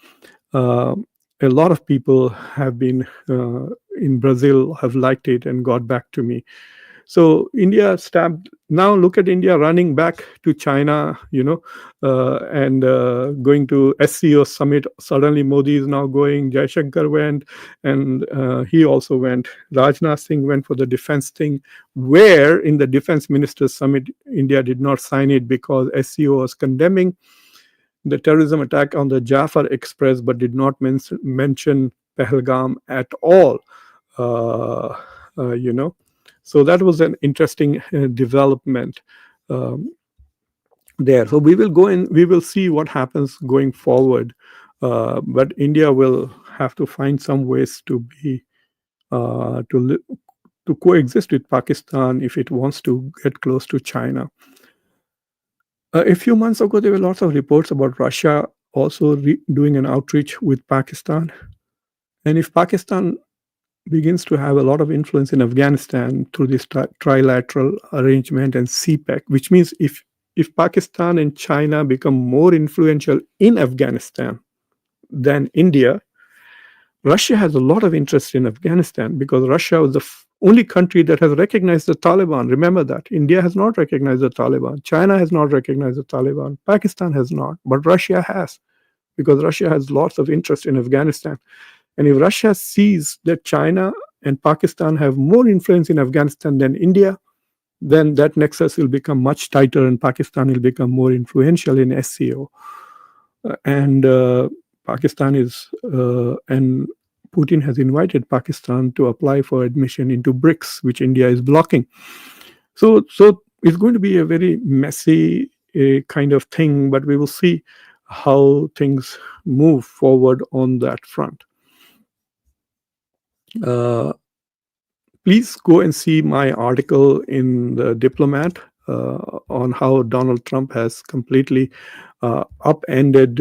a lot of people have been in Brazil, have liked it and got back to me. So India stabbed. Now look at India running back to China, and going to SCO summit. Suddenly Modi is now going. Jaishankar went, and he also went. Rajnath Singh went for the defense thing, where in the defense ministers summit, India did not sign it because SCO was condemning the terrorism attack on the Jafar Express, but did not mention Pahalgam at all. So that was an interesting development there. So we will go in. We will see what happens going forward. But India will have to find some ways to be to coexist with Pakistan if it wants to get close to China. A few months ago, there were lots of reports about Russia also doing an outreach with Pakistan. And if Pakistan begins to have a lot of influence in Afghanistan through this trilateral arrangement and CPEC, which means if Pakistan and China become more influential in Afghanistan than India, Russia has a lot of interest in Afghanistan because Russia was the only country that has recognized the Taliban. Remember that. India has not recognized the Taliban. China has not recognized the Taliban. Pakistan has not. But Russia has, because Russia has lots of interest in Afghanistan. And if Russia sees that China and Pakistan have more influence in Afghanistan than India, then that nexus will become much tighter and Pakistan will become more influential in SCO. And Pakistan is, and Putin has invited Pakistan to apply for admission into BRICS, which India is blocking. So it's going to be a very messy kind of thing, but we will see how things move forward on that front. Please go and see my article in The Diplomat on how Donald Trump has completely upended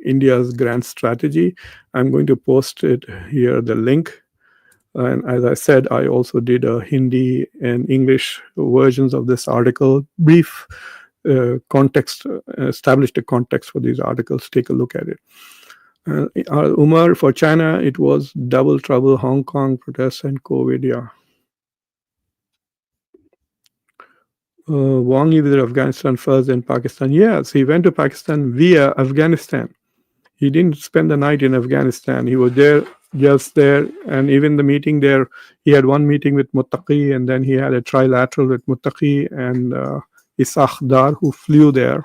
India's grand strategy. I'm going to post it here, the link. And as I said, I also did a Hindi and English versions of this article. Brief context, established a context for these articles. Take a look at it. Umar, for China, it was double trouble, Hong Kong protests and COVID, yeah. Wang visited Afghanistan first, then Pakistan. Yes, he went to Pakistan via Afghanistan. He didn't spend the night in Afghanistan. He was there, just there. And even the meeting there, he had one meeting with Muttaqi, and then he had a trilateral with Muttaqi and Isaac Dar, who flew there.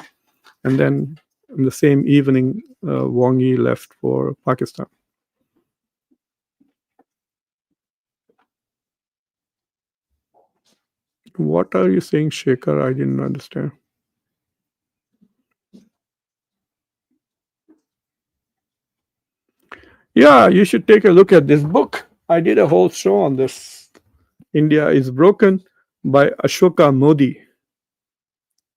And then In the same evening, Wang Yi left for Pakistan. What are you saying, Shekhar? I didn't understand. Yeah, you should take a look at this book. I did a whole show on this. India is Broken by Ashoka Modi.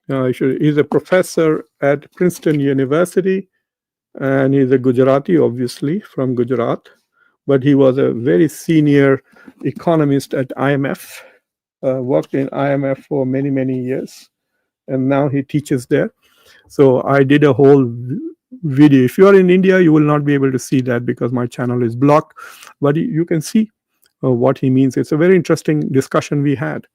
He's a professor at Princeton University, and he's a Gujarati, obviously, from Gujarat. But he was a very senior economist at IMF, worked in IMF for many, many years, and now he teaches there. So I did a whole video. If you are in India, you will not be able to see that because my channel is blocked, but you can see what he means. It's a very interesting discussion we had.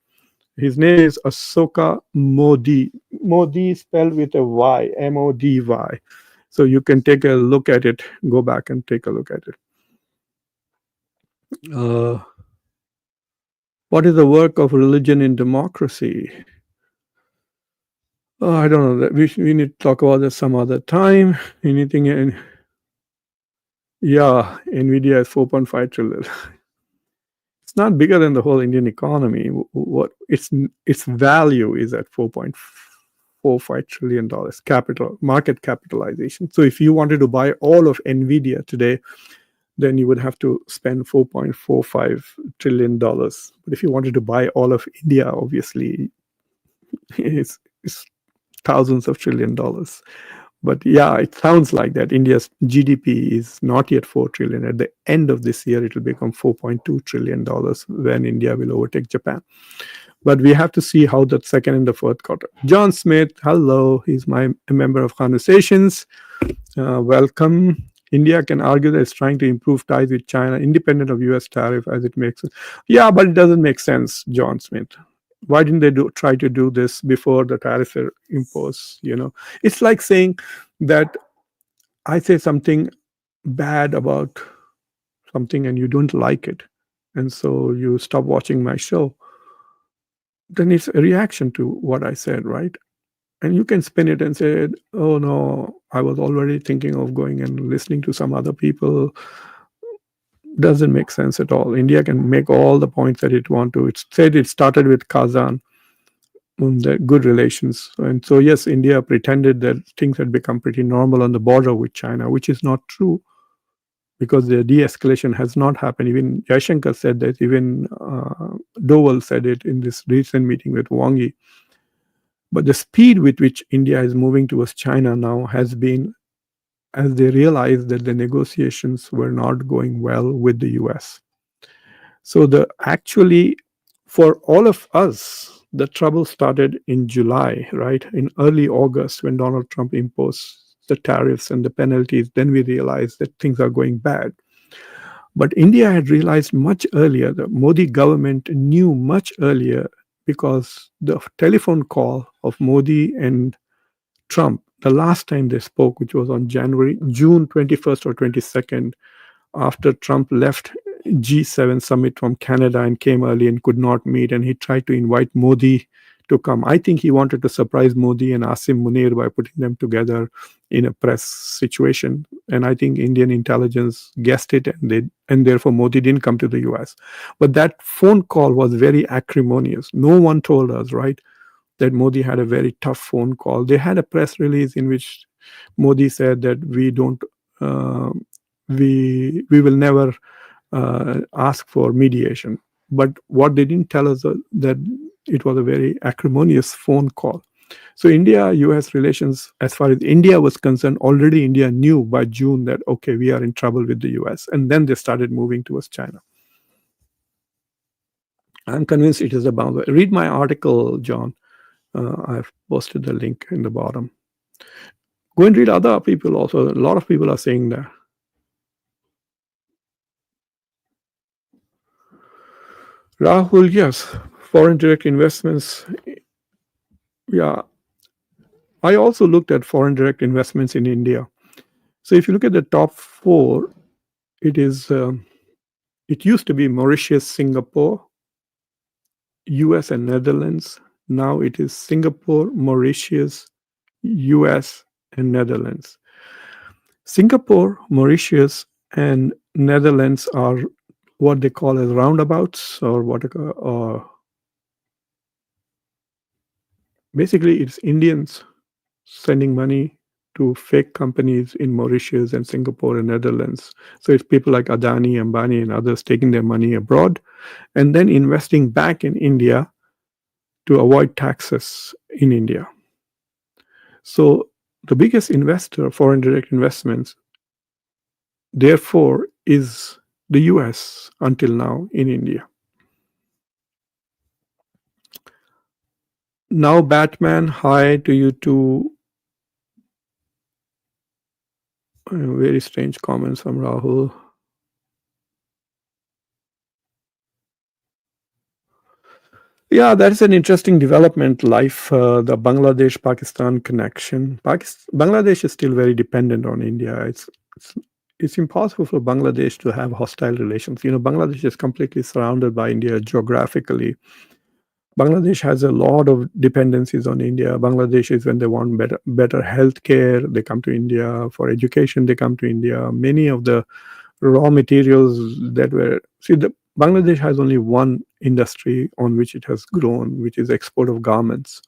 His name is Ashoka Modi. Modi spelled with a Y, Mody. So you can take a look at it. Go back and take a look at it. What is the work of religion in democracy? I don't know. We need to talk about this some other time. Anything in? Yeah, Nvidia is 4.5 trillion. It's not bigger than the whole Indian economy. What its value is at $4.45 trillion market capitalization. So if you wanted to buy all of Nvidia today, then you would have to spend $4.45 trillion. But if you wanted to buy all of India, obviously, it's thousands of $trillion. But yeah, it sounds like that. India's GDP is not yet 4 trillion. At the end of this year, it will become $4.2 trillion when India will overtake Japan. But we have to see how the second and the fourth quarter. John Smith, hello. He's a member of Conversations. Welcome. India can argue that it's trying to improve ties with China, independent of US tariff, as it makes sense. Yeah, but it doesn't make sense, John Smith. Why didn't they try to do this before the tariffs are imposed? It's like saying that I say something bad about something and you don't like it, and so you stop watching my show. Then it's a reaction to what I said, right? And you can spin it and say, oh no, I was already thinking of going and listening to some other people. Doesn't make sense at all. India can make all the points that it wants to. It said it started with Kazan, the good relations. And so, yes, India pretended that things had become pretty normal on the border with China, which is not true, because the de-escalation has not happened. Even Jaishankar said that, even Doval said it in this recent meeting with Wang Yi. But the speed with which India is moving towards China now has been as they realized that the negotiations were not going well with the US. So actually, for all of us, the trouble started in July, right? In early August, when Donald Trump imposed the tariffs and the penalties, then we realized that things are going bad. But India had realized much earlier, the Modi government knew much earlier, because the telephone call of Modi and Trump, the last time they spoke, which was on June 21st or 22nd, after Trump left G7 summit from Canada and came early and could not meet, and he tried to invite Modi to come. I think he wanted to surprise Modi and Asim Munir by putting them together in a press situation. And I think Indian intelligence guessed it, and therefore Modi didn't come to the US. But that phone call was very acrimonious. No one told us, right, that Modi had a very tough phone call. They had a press release in which Modi said that we will never ask for mediation. But what they didn't tell us that it was a very acrimonious phone call. So India-US relations, as far as India was concerned, already India knew by June that, okay, we are in trouble with the US. And then they started moving towards China. I'm convinced it is a bound. Read my article, John. I've posted the link in the bottom. Go and read other people also. A lot of people are saying that. Rahul, yes. Foreign direct investments. Yeah. I also looked at foreign direct investments in India. So if you look at the top 4, it used to be Mauritius, Singapore, US and Netherlands. Now it is Singapore, Mauritius, US, and Netherlands. Singapore, Mauritius, and Netherlands are what they call as roundabouts, or basically it's Indians sending money to fake companies in Mauritius and Singapore and Netherlands. So it's people like Adani, Ambani, and others taking their money abroad and then investing back in India to avoid taxes in India. So the biggest investor, foreign direct investments, therefore, is the US until now in India. Now, Batman, hi to you too. Very strange comments from Rahul. Yeah, that is an interesting development. The Bangladesh-Pakistan connection. Bangladesh is still very dependent on India. It's impossible for Bangladesh to have hostile relations. Bangladesh is completely surrounded by India geographically. Bangladesh has a lot of dependencies on India. Bangladesh is when they want better healthcare, they come to India. For education, they come to India. Many of the raw materials Bangladesh has only one industry on which it has grown, which is export of garments.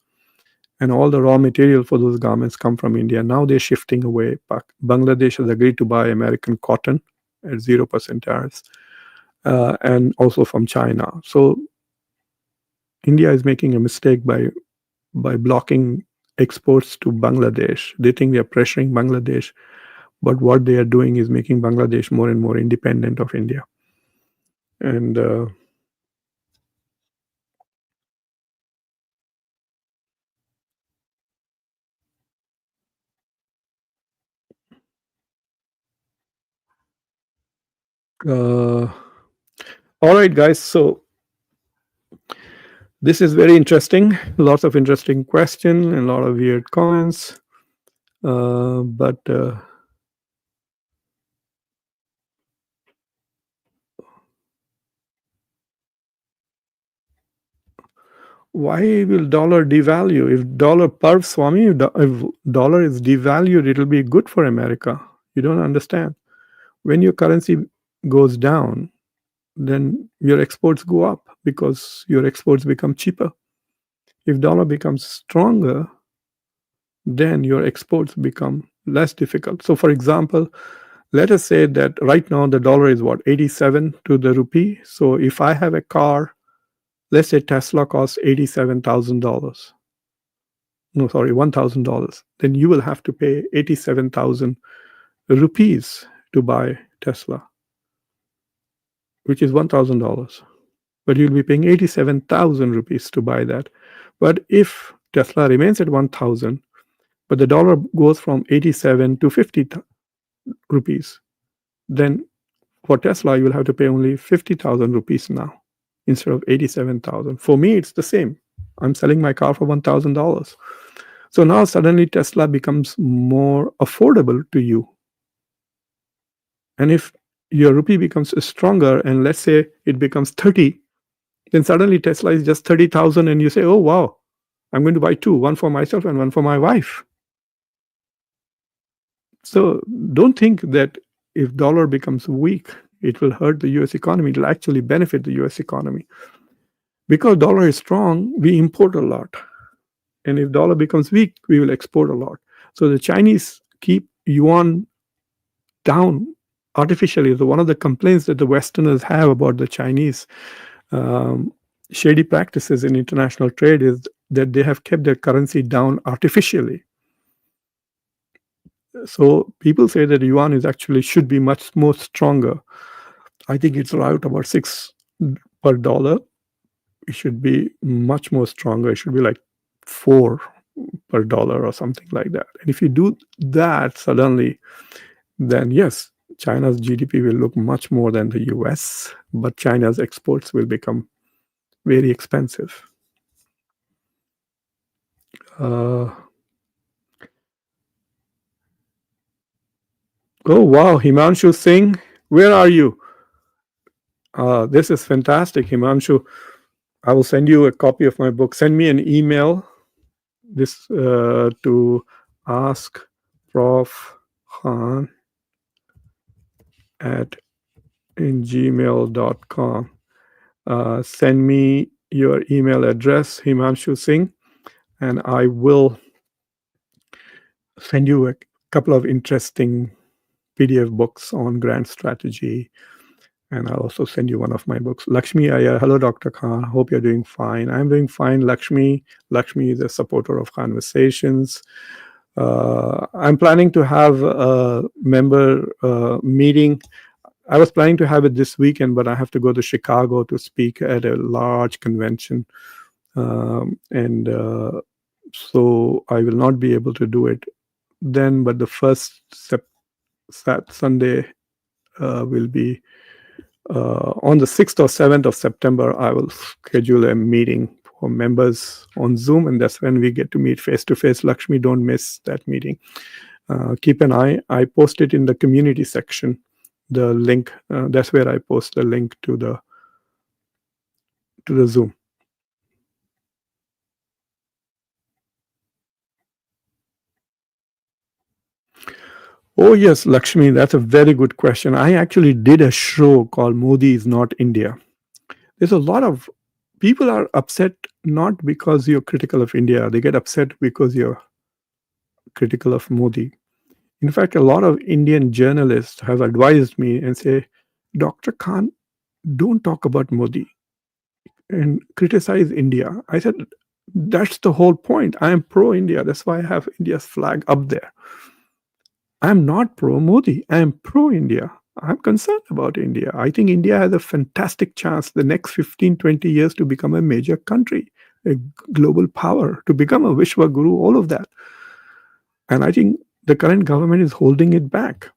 And all the raw material for those garments come from India. Now they're shifting away. Bangladesh has agreed to buy American cotton at 0% tariffs, and also from China. So India is making a mistake by blocking exports to Bangladesh. They think they're pressuring Bangladesh, but what they are doing is making Bangladesh more and more independent of India. And all right, guys. So this is very interesting. Lots of interesting questions and a lot of weird comments. But why will dollar devalue? If dollar perv Swami, if dollar is devalued, it'll be good for America. You don't understand. When your currency goes down, then your exports go up because your exports become cheaper. If dollar becomes stronger, then your exports become less difficult. So, for example, let us say that right now the dollar is what, 87 to the rupee. So if I have a car, let's say Tesla costs $87,000. No, sorry, $1,000. Then you will have to pay 87,000 rupees to buy Tesla, which is $1,000. But you'll be paying 87,000 rupees to buy that. But if Tesla remains at 1,000, but the dollar goes from 87 to 50 rupees, then for Tesla, you will have to pay only 50,000 rupees now instead of 87,000. For me, it's the same. I'm selling my car for $1,000. So now suddenly Tesla becomes more affordable to you. And if your rupee becomes stronger, and let's say it becomes 30, then suddenly Tesla is just 30,000, and you say, oh, wow, I'm going to buy two, one for myself and one for my wife. So don't think that if dollar becomes weak, it will hurt the US economy. It will actually benefit the US economy. Because dollar is strong, we import a lot. And if dollar becomes weak, we will export a lot. So the Chinese keep yuan down artificially. So one of the complaints that the Westerners have about the Chinese shady practices in international trade is that they have kept their currency down artificially. So people say that yuan is actually should be much more stronger. I think it's right about 6 per dollar. It should be much more stronger. It should be like 4 per dollar or something like that. And if you do that suddenly, then yes, China's GDP will look much more than the US, but China's exports will become very expensive. Oh, wow, Himanshu Singh, where are you? This is fantastic, Himanshu. I will send you a copy of my book. Send me an email to ask Prof. Khan at gmail.com. Send me your email address, Himanshu Singh, and I will send you a couple of interesting PDF books on grant strategy. And I'll also send you one of my books. Lakshmi Iyer, hello, Dr. Khan. Hope you're doing fine. I'm doing fine, Lakshmi. Lakshmi is a supporter of conversations. I'm planning to have a member meeting. I was planning to have it this weekend, but I have to go to Chicago to speak at a large convention. And so I will not be able to do it then, but the first Sunday will be on the 6th or 7th of September. I will schedule a meeting for members on Zoom, and that's when we get to meet face to face. Lakshmi, don't miss that meeting. Keep an eye. I post it in the community section, the link. That's where I post the link to the Zoom. Oh, yes, Lakshmi, that's a very good question. I actually did a show called Modi is Not India. There's a lot of people are upset not because you're critical of India, they get upset because you're critical of Modi. In fact, a lot of Indian journalists have advised me and say, Dr. Khan, don't talk about Modi and criticize India. I said, that's the whole point. I am pro India. That's why I have India's flag up there. I'm not pro Modi. I am pro India. I'm concerned about India. I think India has a fantastic chance the next 15, 20 years to become a major country, a global power, to become a Vishwa Guru, all of that. And I think the current government is holding it back,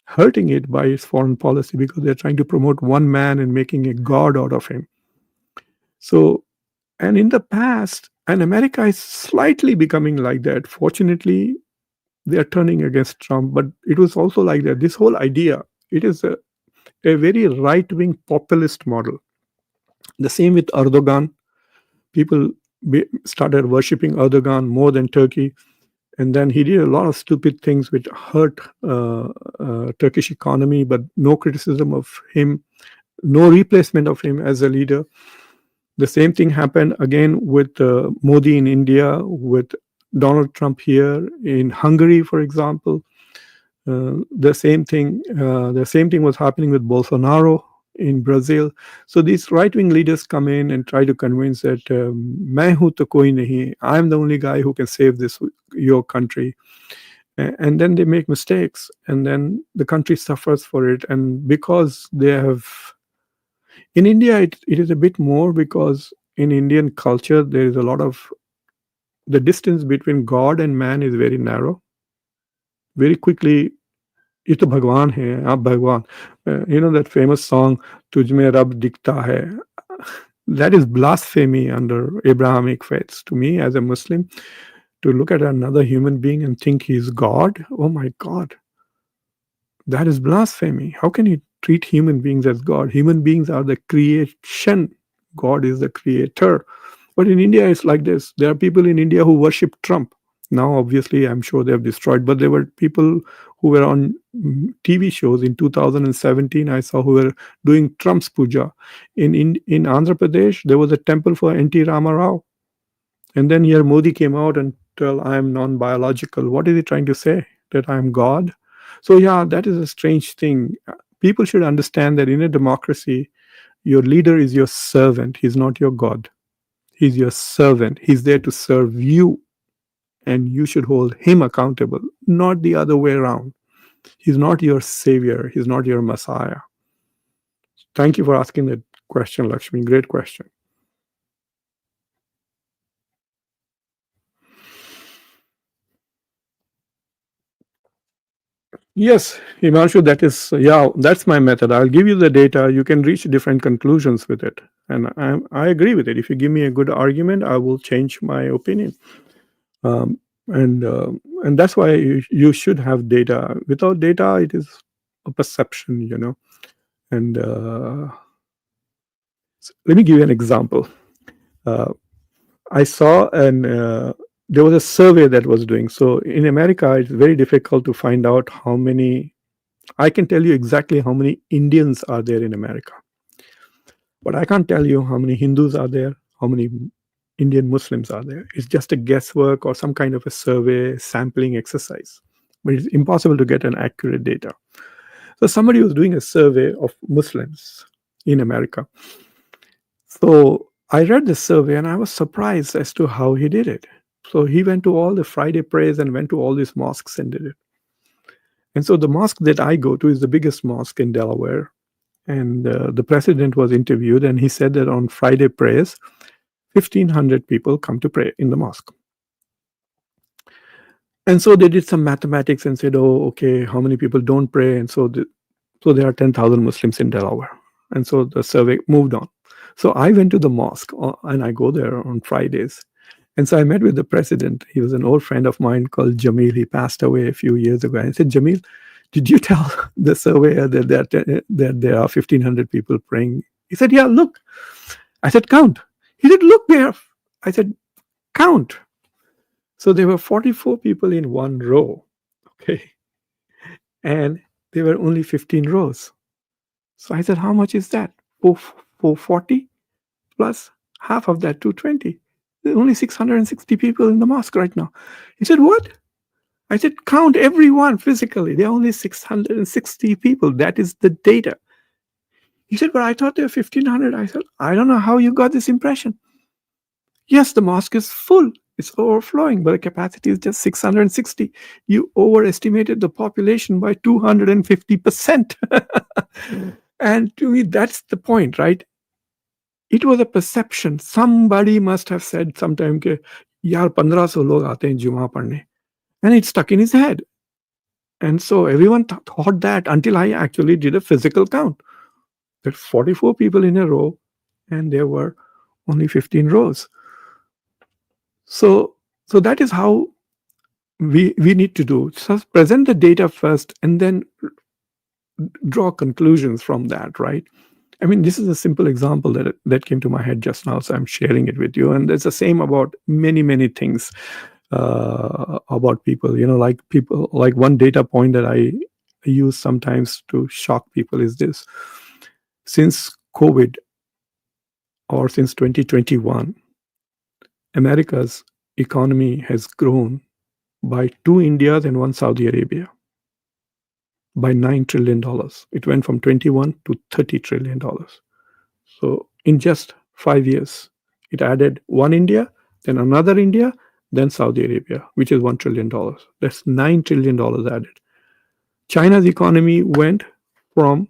hurting it by its foreign policy because they're trying to promote one man and making a god out of him. So, and in the past, and America is slightly becoming like that. Fortunately, they are turning against Trump, but it was also like that. This whole idea, it is a very right-wing populist model. The same with Erdogan. People started worshipping Erdogan more than Turkey. And then he did a lot of stupid things which hurt Turkish economy, but no criticism of him, no replacement of him as a leader. The same thing happened again with Modi in India, with Donald Trump here in Hungary, for example. The same thing was happening with Bolsonaro in Brazil. So these right-wing leaders come in and try to convince that main hu to koi nahi, I'm the only guy who can save your country. And then they make mistakes, and then the country suffers for it. And because they have, in India, it is a bit more, because in Indian culture, there is a lot of, the distance between God and man is very narrow. Very quickly, ये तो भगवान है, आप भगवान. You know that famous song, तुझ में रब दिखता है. That is blasphemy under Abrahamic faiths. To me, as a Muslim, to look at another human being and think he's God, oh my God, that is blasphemy. How can you treat human beings as God? Human beings are the creation. God is the creator. But in India, it's like this. There are people in India who worship Trump. Now, obviously, I'm sure they have destroyed, but there were people who were on TV shows in 2017. I saw who were doing Trump's puja. In Andhra Pradesh, there was a temple for N.T. Rama Rao. And then here Modi came out and told, I am non-biological. What is he trying to say? That I am God? So yeah, that is a strange thing. People should understand that in a democracy, your leader is your servant. He's not your God. He's your servant. He's there to serve you. And you should hold him accountable, not the other way around. He's not your savior. He's not your Messiah. Thank you for asking that question, Lakshmi. Great question. Yes, Himanshu, that's my method. I'll give you the data. You can reach different conclusions with it. And I agree with it. If you give me a good argument, I will change my opinion. And that's why you should have data. Without data, it is a perception. And let me give you an example. I saw there was a survey that was doing. So in America, it's very difficult to find out how many. I can tell you exactly how many Indians are there in America, but I can't tell you how many Hindus are there, how many Indian Muslims are there. It's just a guesswork or some kind of a survey sampling exercise, but it's impossible to get an accurate data. So somebody was doing a survey of Muslims in America. So I read the survey and I was surprised as to how he did it. So he went to all the Friday prayers and went to all these mosques and did it. And so the mosque that I go to is the biggest mosque in Delaware. And the president was interviewed, and he said that on Friday prayers, 1,500 people come to pray in the mosque. And so they did some mathematics and said, oh, okay, how many people don't pray? And so there are 10,000 Muslims in Delaware. And so the survey moved on. So I went to the mosque, and I go there on Fridays. And so I met with the president. He was an old friend of mine called Jamil. He passed away a few years ago. I said, Jamil, did you tell the surveyor that there are 1,500 people praying? He said, yeah, look. I said, count. He said, look there. I said, count. So there were 44 people in one row, okay? And there were only 15 rows. So I said, how much is that? 440 plus half of that, 220. There are only 660 people in the mosque right now. He said, what? I said, count everyone physically. There are only 660 people. That is the data. He said, but I thought there were 1,500. I said, I don't know how you got this impression. Yes, the mosque is full. It's overflowing, but the capacity is just 660. You overestimated the population by 250%. And to me, that's the point, right? It was a perception. Somebody must have said sometime, yaar, 1,500 log aate hain Juma padhne. And it stuck in his head. And so everyone thought that until I actually did a physical count. There were 44 people in a row, and there were only 15 rows. So that is how we need to do. So present the data first and then draw conclusions from that, right? I mean, this is a simple example that came to my head just now, so I'm sharing it with you. And it's the same about many, many things about people. Like one data point that I use sometimes to shock people is this. Since COVID, or since 2021, America's economy has grown by 2 Indias and 1 Saudi Arabia by $9 trillion. It went from 21 to $30 trillion. So in just 5 years, it added 1 India, then another India, then Saudi Arabia, which is $1 trillion. That's $9 trillion added. China's economy went from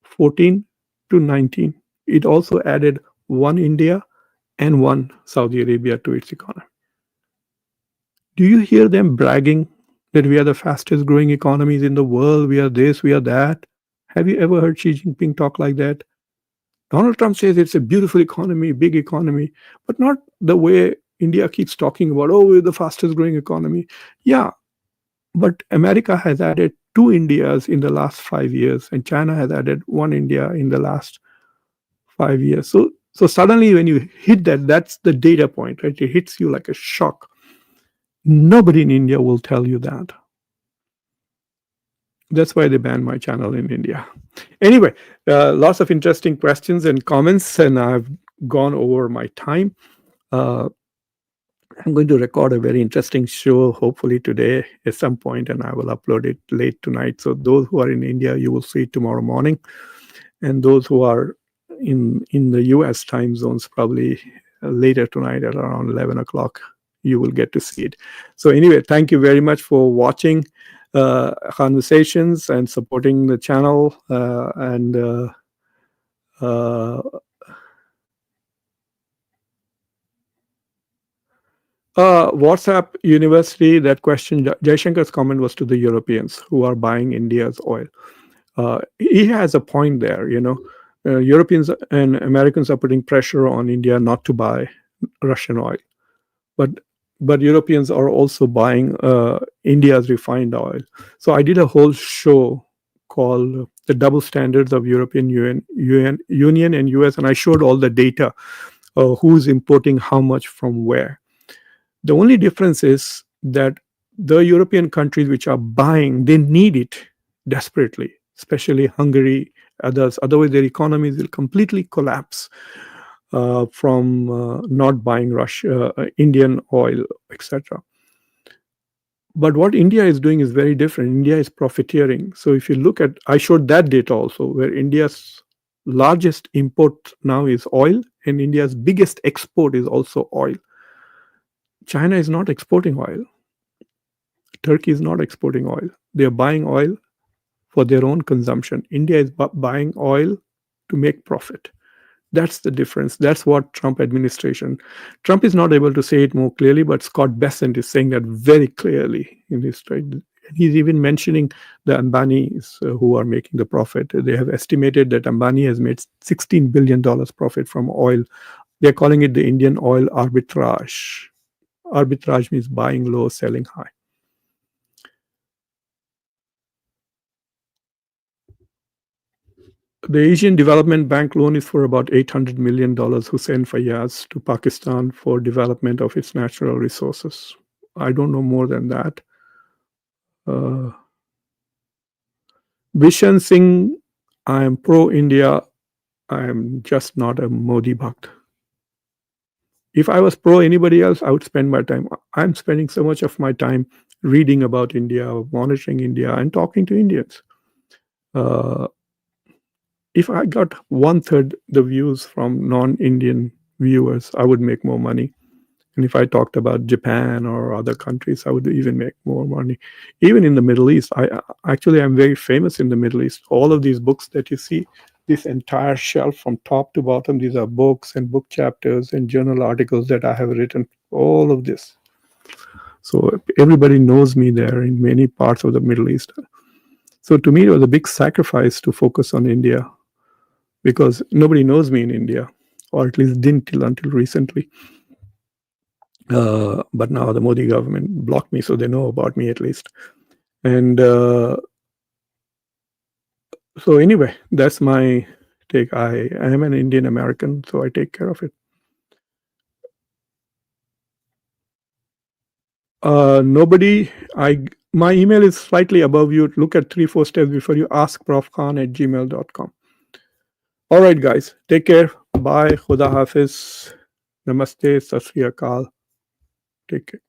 14 to 19. It also added 1 India and 1 Saudi Arabia to its economy. Do you hear them bragging that we are the fastest growing economies in the world? We are this, we are that. Have you ever heard Xi Jinping talk like that? Donald Trump says it's a beautiful economy, big economy, but not the way India keeps talking about, oh, we're the fastest growing economy. Yeah, but America has added 2 Indias in the last 5 years, and China has added 1 India in the last 5 years. So suddenly when you hit that, that's the data point, right? It hits you like a shock. Nobody in India will tell you that. That's why they banned my channel in India. Anyway, lots of interesting questions and comments, and I've gone over my time. I'm going to record a very interesting show, hopefully today at some point, and I will upload it late tonight. So those who are in India, you will see it tomorrow morning. And those who are in the US time zones, probably later tonight at around 11 o'clock, you will get to see it. So anyway, thank you very much for watching Conversations and supporting the channel. WhatsApp University, that question, Jaishankar's comment was to the Europeans who are buying India's oil. He has a point there, Europeans and Americans are putting pressure on India not to buy Russian oil. But Europeans are also buying India's refined oil. So I did a whole show called The Double Standards of European Union and US, and I showed all the data, who's importing how much from where. The only difference is that the European countries which are buying, they need it desperately, especially Hungary, others. Otherwise, their economies will completely collapse from not buying Indian oil, etc. But what India is doing is very different. India is profiteering. So if you look at, I showed that data also, where India's largest import now is oil, and India's biggest export is also oil. China is not exporting oil. Turkey is not exporting oil. They are buying oil for their own consumption. India is buying oil to make profit. That's the difference. That's what Trump is not able to say it more clearly, but Scott Bessent is saying that very clearly in his trade. He's even mentioning the Ambanis who are making the profit. They have estimated that Ambani has made $16 billion profit from oil. They're calling it the Indian oil arbitrage. Arbitrage means buying low, selling high. The Asian Development Bank loan is for about $800 million Hussein Fayyaz to Pakistan for development of its natural resources. I don't know more than that. Vishan Singh, I am pro-India. I am just not a Modi bhakt. If I was pro anybody else, I would spend my time. I'm spending so much of my time reading about India, monitoring India, and talking to Indians. If I got 1/3 the views from non-Indian viewers, I would make more money. And if I talked about Japan or other countries, I would even make more money. Even in the Middle East, I'm very famous in the Middle East. All of these books that you see, this entire shelf from top to bottom, these are books and book chapters and journal articles that I have written, all of this. So everybody knows me there in many parts of the Middle East. So to me, it was a big sacrifice to focus on India because nobody knows me in India, or at least didn't until recently. But now the Modi government blocked me, so they know about me at least. And so anyway, that's my take. I am an Indian American, so I take care of it. Nobody, my email is slightly above you. Look at 3-4 steps before you ask profkhan@gmail.com. All right, guys, take care. Bye. Khuda Hafiz. Namaste. Sat Sri Akal. Take care.